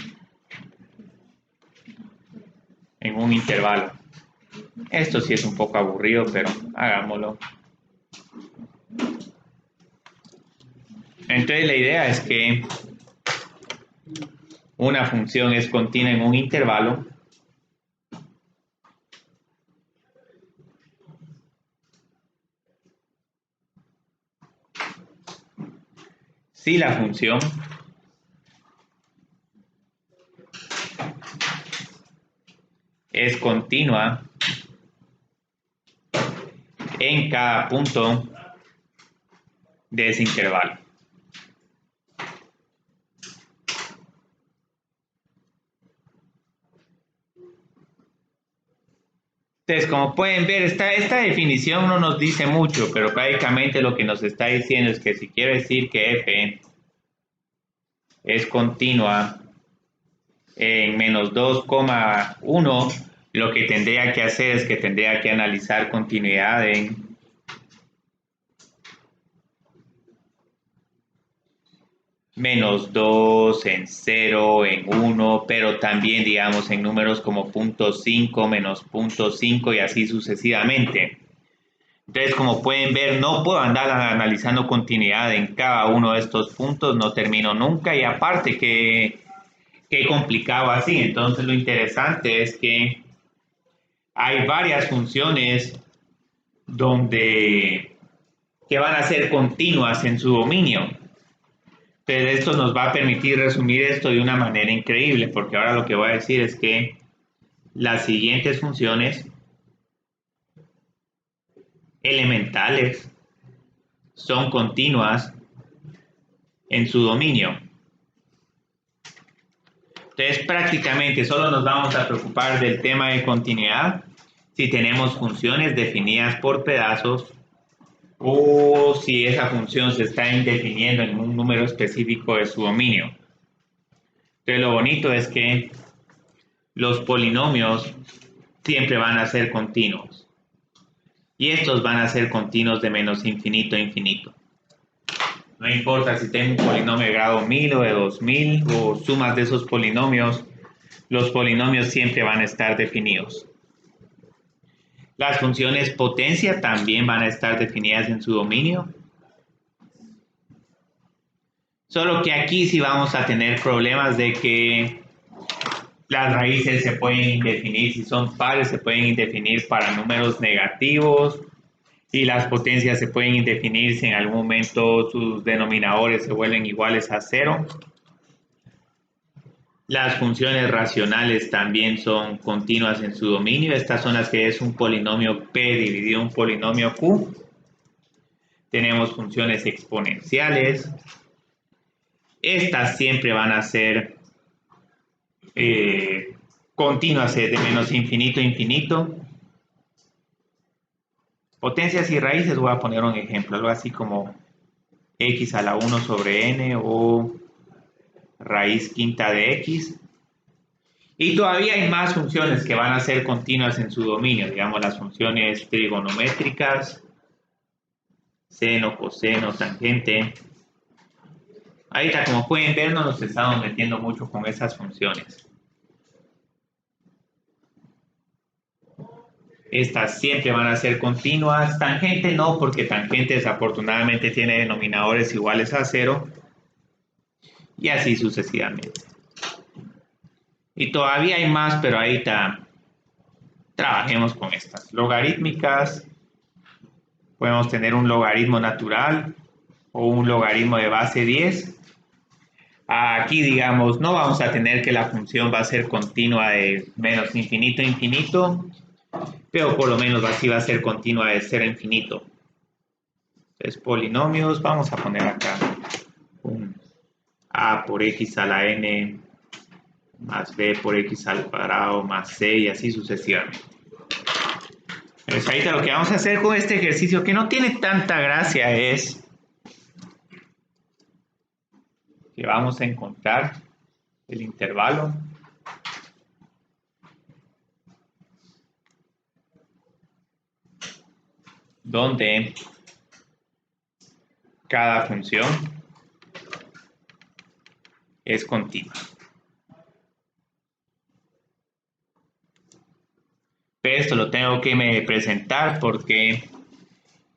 en un intervalo. Esto sí es un poco aburrido, pero hagámoslo. Entonces la idea es que una función es continua en un intervalo si la función es continua en cada punto de ese intervalo. Entonces, como pueden ver, esta definición no nos dice mucho, pero prácticamente lo que nos está diciendo es que si quiero decir que f es continua en menos 2,1, lo que tendría que hacer es que tendría que analizar continuidad en menos 2, en 0, en 1, pero también, digamos, en números como 0.5, menos 0.5 y así sucesivamente. Entonces, como pueden ver, no puedo andar analizando continuidad en cada uno de estos puntos, no termino nunca y aparte que complicado así. Entonces, lo interesante es que hay varias funciones que van a ser continuas en su dominio. Entonces, esto nos va a permitir resumir esto de una manera increíble, porque ahora lo que voy a decir es que las siguientes funciones elementales son continuas en su dominio. Entonces, prácticamente solo nos vamos a preocupar del tema de continuidad si tenemos funciones definidas por pedazos o si esa función se está indefiniendo en un número específico de su dominio. Entonces, lo bonito es que los polinomios siempre van a ser continuos. Y estos van a ser continuos de menos infinito a infinito. No importa si tengo un polinomio de grado 1000 o de 2000 o sumas de esos polinomios, los polinomios siempre van a estar definidos. Las funciones potencia también van a estar definidas en su dominio. Solo que aquí sí vamos a tener problemas de que las raíces se pueden indefinir, si son pares se pueden indefinir para números negativos y las potencias se pueden indefinir si en algún momento sus denominadores se vuelven iguales a 0. Las funciones racionales también son continuas en su dominio. Estas son las que es un polinomio P dividido en un polinomio Q. Tenemos funciones exponenciales. Estas siempre van a ser continuas de menos infinito a infinito. Potencias y raíces, voy a poner un ejemplo, algo así como x a la 1 sobre n o raíz quinta de x. Y todavía hay más funciones que van a ser continuas en su dominio, digamos las funciones trigonométricas, seno, coseno, tangente. Ahorita, como pueden ver, no nos estamos metiendo mucho con esas funciones. Estas siempre van a ser continuas. Tangente no, porque tangente desafortunadamente tiene denominadores iguales a 0. Y así sucesivamente. Y todavía hay más, pero ahorita trabajemos con estas. Logarítmicas. Podemos tener un logaritmo natural o un logaritmo de base 10. Aquí, digamos, no vamos a tener que la función va a ser continua de menos infinito a infinito, pero por lo menos así va a ser continua de 0 a infinito. Entonces, polinomios, vamos a poner acá un a por x a la n más b por x al cuadrado más c y así sucesivamente. Entonces, ahorita lo que vamos a hacer con este ejercicio, que no tiene tanta gracia, es que vamos a encontrar el intervalo donde cada función es continua. Pero esto lo tengo que presentar porque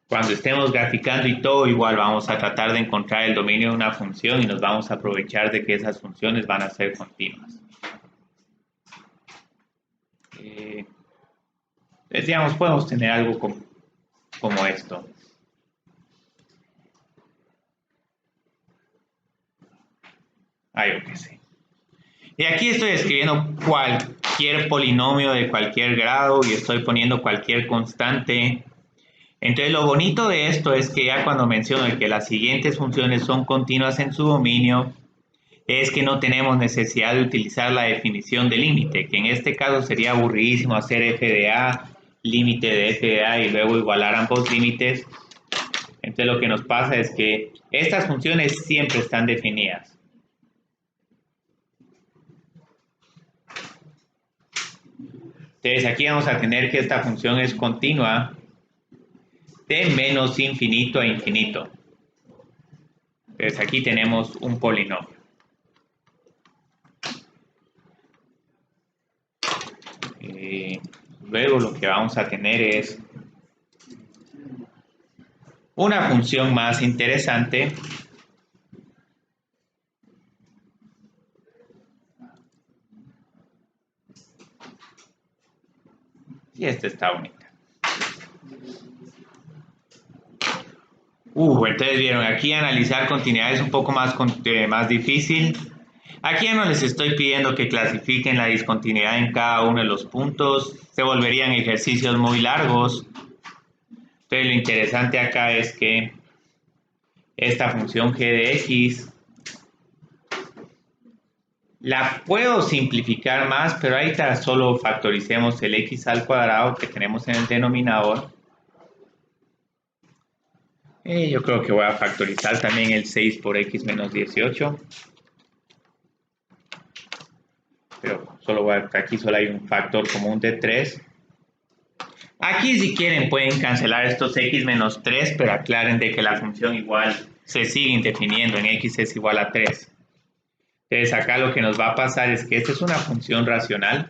cuando estemos graficando y todo, igual vamos a tratar de encontrar el dominio de una función y nos vamos a aprovechar de que esas funciones van a ser continuas. Entonces, digamos, podemos tener algo como esto. Yo qué sé. Y aquí estoy escribiendo cualquier polinomio de cualquier grado y estoy poniendo cualquier constante. Entonces lo bonito de esto es que ya cuando menciono que las siguientes funciones son continuas en su dominio, es que no tenemos necesidad de utilizar la definición de límite, que en este caso sería aburridísimo hacer f de a, límite de f de a y luego igualar ambos límites. Entonces lo que nos pasa es que estas funciones siempre están definidas. Entonces aquí vamos a tener que esta función es continua de menos infinito a infinito. Entonces aquí tenemos un polinomio. Luego lo que vamos a tener es una función más interesante. Y esta está bonita. Entonces vieron, aquí analizar continuidad es un poco más difícil. Aquí ya no les estoy pidiendo que clasifiquen la discontinuidad en cada uno de los puntos. Se volverían ejercicios muy largos. Entonces lo interesante acá es que esta función g de x la puedo simplificar más, pero ahorita solo factoricemos el x al cuadrado que tenemos en el denominador. Yo creo que voy a factorizar también el 6 por x menos 18. Pero aquí solo hay un factor común de 3. Aquí si quieren pueden cancelar estos x menos 3, pero aclaren de que la función igual se sigue definiendo en x es igual a 3. Entonces acá lo que nos va a pasar es que esta es una función racional.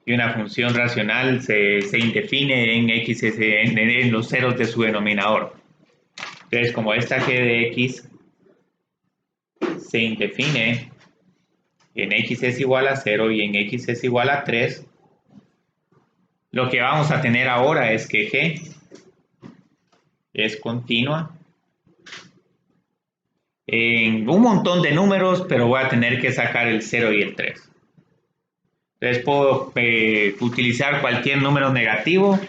Y una función racional se indefine en x en los ceros de su denominador. Entonces como esta g de x se indefine en x es igual a 0 y en x es igual a 3, lo que vamos a tener ahora es que g es continua en un montón de números, pero voy a tener que sacar el 0 y el 3. Entonces puedo utilizar cualquier número negativo,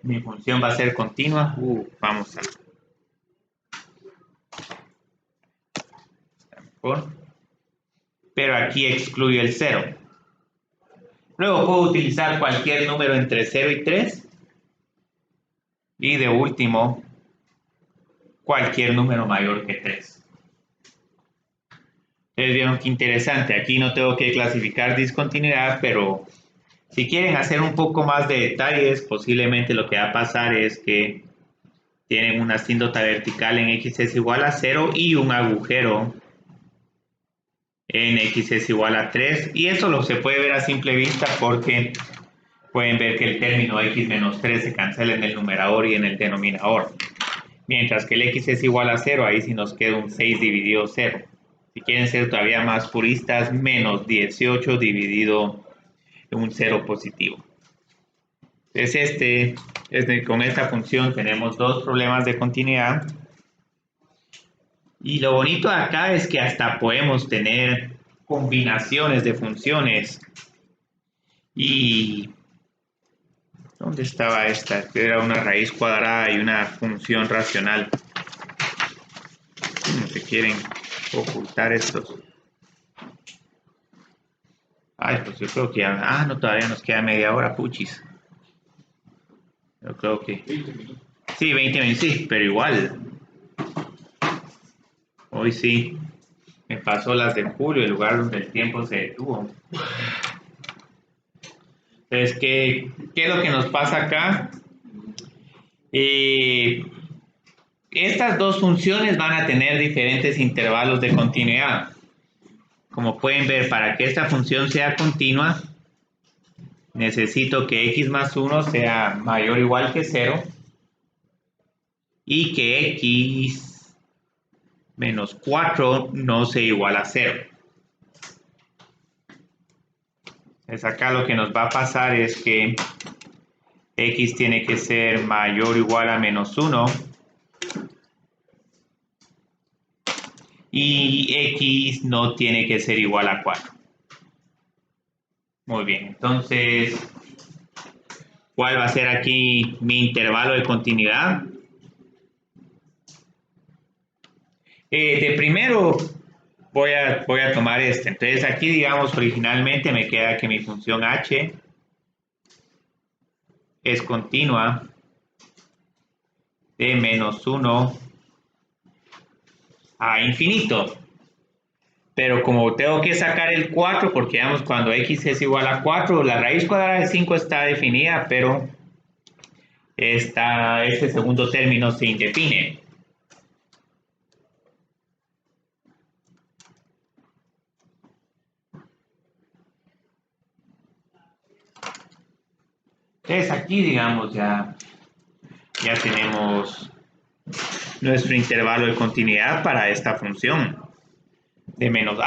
mi función va a ser continua. Vamos a... Está mejor. Pero aquí excluyo el 0. Luego puedo utilizar cualquier número entre 0 y 3. Y de último, cualquier número mayor que 3. Entonces vieron qué interesante. Aquí no tengo que clasificar discontinuidad, pero si quieren hacer un poco más de detalles, posiblemente lo que va a pasar es que tienen una asíntota vertical en x es igual a 0 y un agujero en x es igual a 3. Y eso lo se puede ver a simple vista porque pueden ver que el término x menos 3 se cancela en el numerador y en el denominador. Mientras que el x es igual a 0, ahí sí nos queda un 6 dividido 0. Si quieren ser todavía más puristas, menos 18 dividido un 0 positivo. Entonces con esta función tenemos dos problemas de continuidad. Y lo bonito de acá es que hasta podemos tener combinaciones de funciones. Y ¿dónde estaba esta? Que era una raíz cuadrada y una función racional. ¿Cómo se quieren ocultar estos? Ay, pues yo creo que ya... Ah, no, todavía nos queda media hora, puchis. Yo creo que... 20 minutos. Sí, 20 minutos, sí, pero igual. Hoy sí. Me pasó las de julio, el lugar donde el tiempo se detuvo. Entonces, ¿qué es lo que nos pasa acá? Estas dos funciones van a tener diferentes intervalos de continuidad. Como pueden ver, para que esta función sea continua, necesito que x más 1 sea mayor o igual que 0 y que x menos 4 no sea igual a 0. Entonces acá lo que nos va a pasar es que x tiene que ser mayor o igual a menos 1 y x no tiene que ser igual a 4. Muy bien, entonces, ¿cuál va a ser aquí mi intervalo de continuidad? De primero voy a tomar este. Entonces aquí, digamos, originalmente me queda que mi función h es continua de menos 1 a infinito. Pero como tengo que sacar el 4, porque digamos cuando x es igual a 4, la raíz cuadrada de 5 está definida, pero este segundo término se indefine. Entonces aquí, digamos, ya tenemos nuestro intervalo de continuidad para esta función. De menos,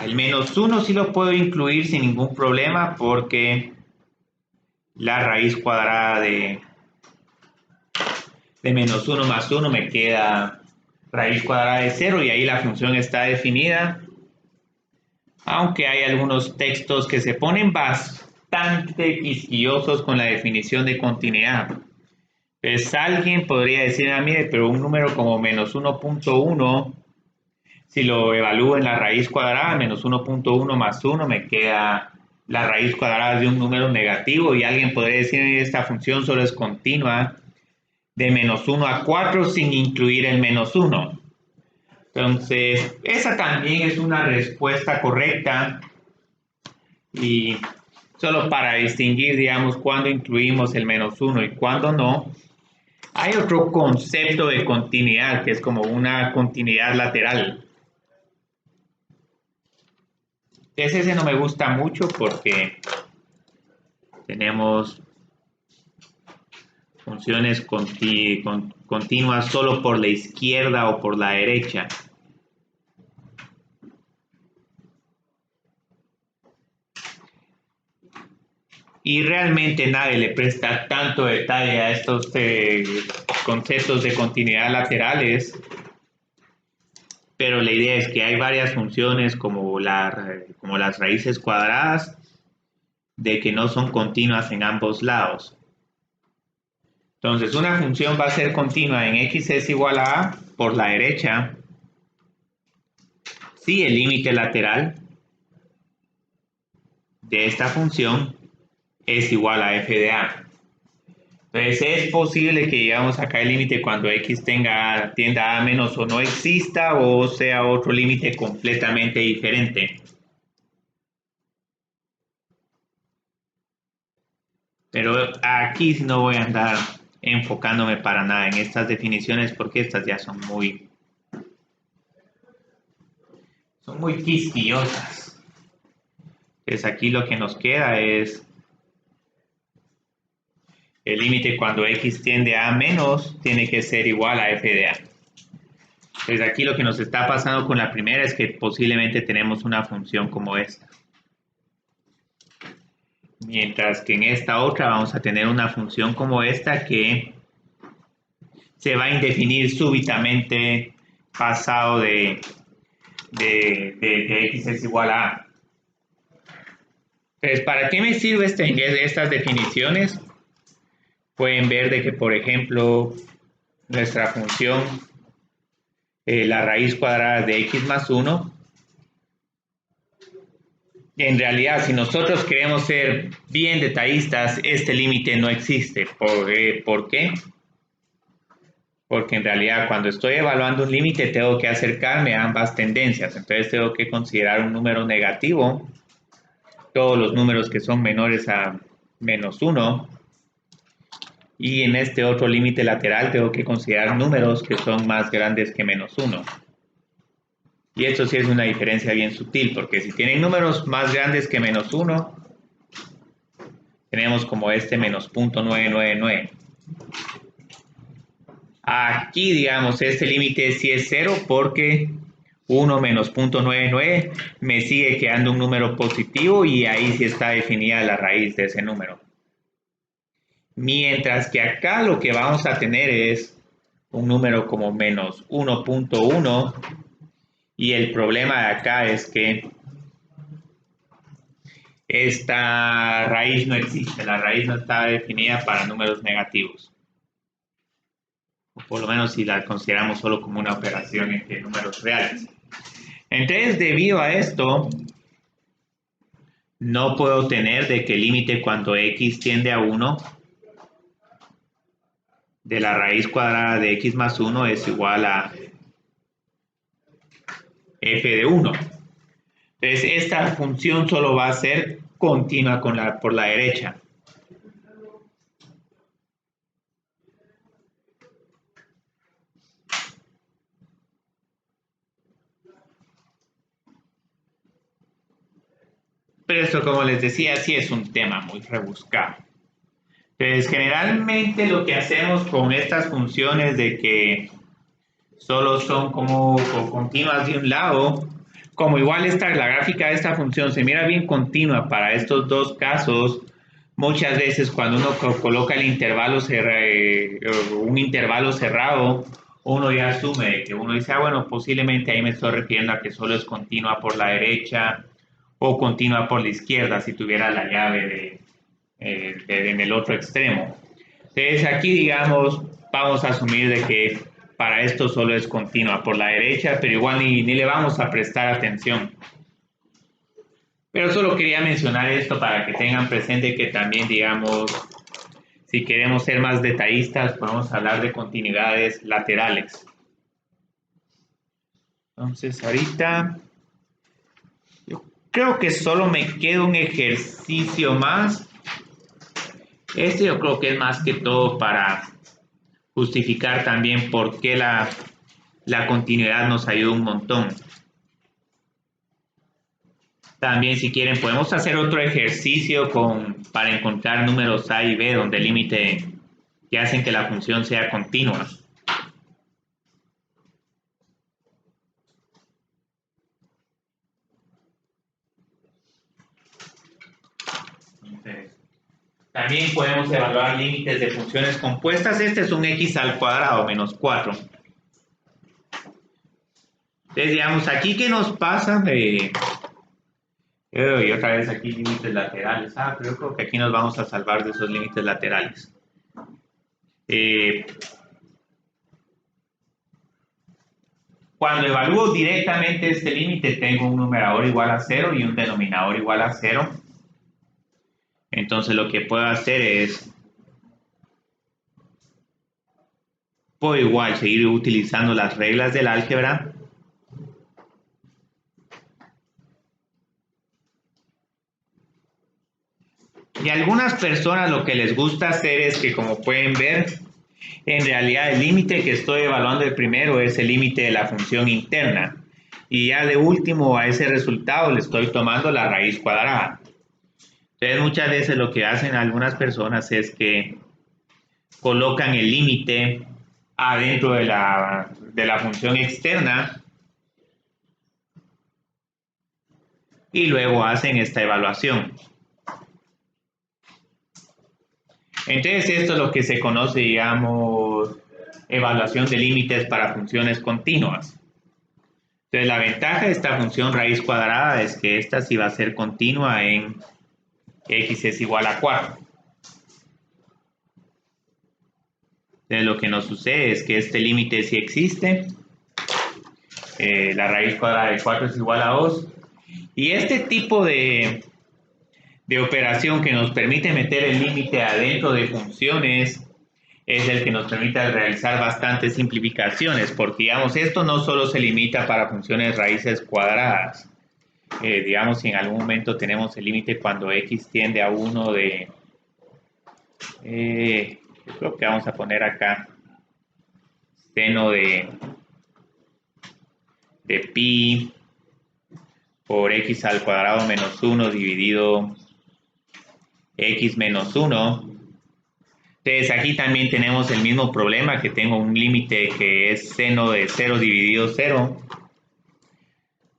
el menos 1 sí lo puedo incluir sin ningún problema porque la raíz cuadrada de menos 1 más 1 me queda raíz cuadrada de 0 y ahí la función está definida. Aunque hay algunos textos que se ponen bastante quisquillosos con la definición de continuidad. Pues alguien podría decir, mire, pero un número como menos 1.1, si lo evalúo en la raíz cuadrada, menos 1.1 más 1 me queda la raíz cuadrada de un número negativo y alguien podría decir, esta función solo es continua de menos 1 a 4 sin incluir el menos 1. Entonces, esa también es una respuesta correcta y solo para distinguir, digamos, cuándo incluimos el menos 1 y cuándo no, hay otro concepto de continuidad que es como una continuidad lateral. Ese no me gusta mucho porque tenemos funciones continuas solo por la izquierda o por la derecha. Y realmente nadie le presta tanto detalle a estos conceptos de continuidad laterales, pero la idea es que hay varias funciones como las raíces cuadradas de que no son continuas en ambos lados. Entonces, una función va a ser continua en x es igual a por la derecha si el límite lateral de esta función es igual a f de a. Entonces es posible que digamos acá el límite cuando x tienda a menos o no exista o sea otro límite completamente diferente. Pero aquí no voy a andar enfocándome para nada en estas definiciones porque estas ya son son muy quisquillosas. Entonces aquí lo que nos queda es el límite cuando x tiende a menos tiene que ser igual a f de a. Entonces aquí lo que nos está pasando con la primera es que posiblemente tenemos una función como esta. Mientras que en esta otra vamos a tener una función como esta que se va a indefinir súbitamente pasado de x es igual a a. Entonces, ¿para qué me sirven estas definiciones? Pueden ver de que, por ejemplo, nuestra función, la raíz cuadrada de x más 1, en realidad, si nosotros queremos ser bien detallistas, este límite no existe. ¿Por qué? Porque en realidad cuando estoy evaluando un límite tengo que acercarme a ambas tendencias. Entonces tengo que considerar un número negativo, todos los números que son menores a menos 1. Y en este otro límite lateral tengo que considerar números que son más grandes que menos 1. Y esto sí es una diferencia bien sutil, porque si tienen números más grandes que menos 1, tenemos como este menos 0.999. Aquí, digamos, este límite sí es 0 porque 1 menos 0.99 me sigue quedando un número positivo y ahí sí está definida la raíz de ese número. Mientras que acá lo que vamos a tener es un número como menos 1.1 y el problema de acá es que esta raíz no existe, la raíz no está definida para números negativos. O por lo menos si la consideramos solo como una operación entre números reales. Entonces, debido a esto, no puedo tener de que el límite cuando x tiende a 1 de la raíz cuadrada de x más 1 es igual a f de 1. Entonces, esta función solo va a ser continua por la derecha. Pero esto, como les decía, sí es un tema muy rebuscado. Entonces, generalmente lo que hacemos con estas funciones de que solo son como continuas de un lado, como igual la gráfica de esta función se mira bien continua para estos dos casos, muchas veces cuando uno coloca el intervalo un intervalo cerrado, uno ya asume que uno dice, bueno, posiblemente ahí me estoy refiriendo a que solo es continua por la derecha o continua por la izquierda si tuviera la llave en el otro extremo. Entonces aquí, digamos, vamos a asumir de que para esto solo es continua por la derecha, pero igual ni le vamos a prestar atención. Pero solo quería mencionar esto para que tengan presente que también, digamos, si queremos ser más detallistas, podemos hablar de continuidades laterales. Entonces, ahorita yo creo que solo me queda un ejercicio más. Este yo creo que es más que todo para justificar también por qué la continuidad nos ayuda un montón. También, si quieren, podemos hacer otro ejercicio para encontrar números A y B donde el límite que hacen que la función sea continua. Entonces, también podemos evaluar límites de funciones compuestas. Este es un x al cuadrado menos 4. Entonces, digamos, aquí ¿qué nos pasa? Y otra vez aquí límites laterales. Pero yo creo que aquí nos vamos a salvar de esos límites laterales. Cuando evalúo directamente este límite, tengo un numerador igual a 0 y un denominador igual a 0. Entonces lo que puedo hacer es, puedo igual seguir utilizando las reglas del álgebra. Y a algunas personas lo que les gusta hacer es que, como pueden ver, en realidad el límite que estoy evaluando el primero es el límite de la función interna. Y ya de último a ese resultado le estoy tomando la raíz cuadrada. Entonces muchas veces lo que hacen algunas personas es que colocan el límite adentro de la función externa y luego hacen esta evaluación. Entonces esto es lo que se conoce, digamos, evaluación de límites para funciones continuas. Entonces la ventaja de esta función raíz cuadrada es que esta sí va a ser continua en x es igual a 4. Entonces lo que nos sucede es que este límite sí existe. La raíz cuadrada de 4 es igual a 2. Y este tipo de operación que nos permite meter el límite adentro de funciones es el que nos permite realizar bastantes simplificaciones, porque digamos, esto no solo se limita para funciones raíces cuadradas. Digamos, si en algún momento tenemos el límite cuando x tiende a 1 de... yo creo que vamos a poner acá seno de pi por x al cuadrado menos 1 dividido x menos 1. Entonces aquí también tenemos el mismo problema, que tengo un límite que es seno de 0 dividido 0.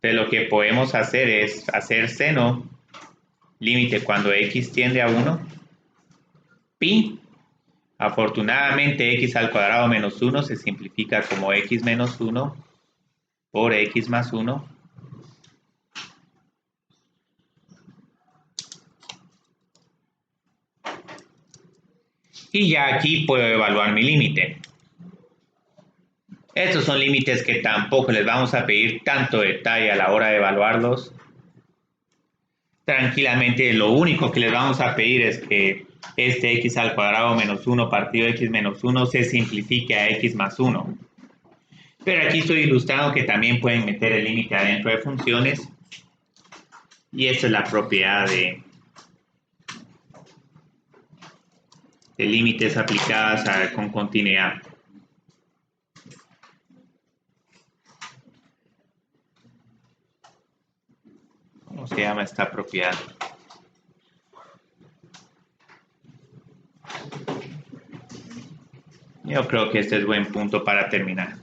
Entonces lo que podemos hacer es hacer seno, límite cuando x tiende a 1, pi. Afortunadamente x al cuadrado menos 1 se simplifica como x menos 1 por x más 1. Y ya aquí puedo evaluar mi límite. Estos son límites que tampoco les vamos a pedir tanto detalle a la hora de evaluarlos. Tranquilamente, lo único que les vamos a pedir es que este x al cuadrado menos 1 partido x menos 1 se simplifique a x más 1. Pero aquí estoy ilustrando que también pueden meter el límite adentro de funciones. Y esta es la propiedad de límites aplicadas con continuidad. ¿Cómo se llama esta propiedad? Yo creo que este es buen punto para terminar.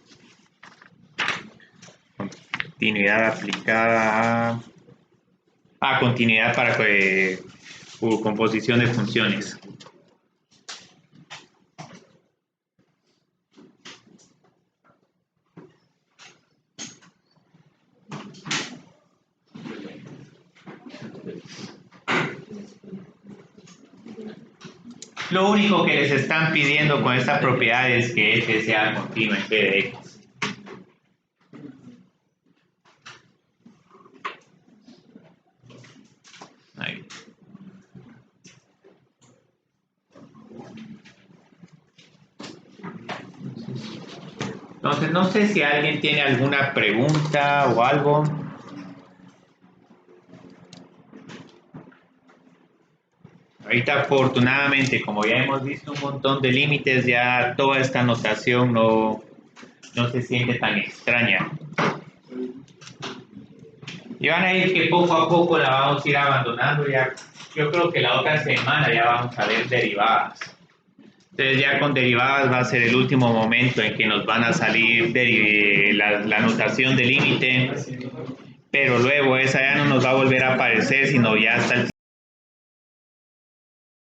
Continuidad aplicada a continuidad para composición de funciones. Lo único que les están pidiendo con esta propiedad es que f sea continuo en p de x. Ahí. Entonces, no sé si alguien tiene alguna pregunta o algo. Ahorita afortunadamente, como ya hemos visto un montón de límites, ya toda esta notación no se siente tan extraña. Y van a ir que poco a poco la vamos a ir abandonando. Ya, yo creo que la otra semana ya vamos a ver derivadas. Entonces ya con derivadas va a ser el último momento en que nos van a salir la notación de límite. Pero luego esa ya no nos va a volver a aparecer, sino ya hasta el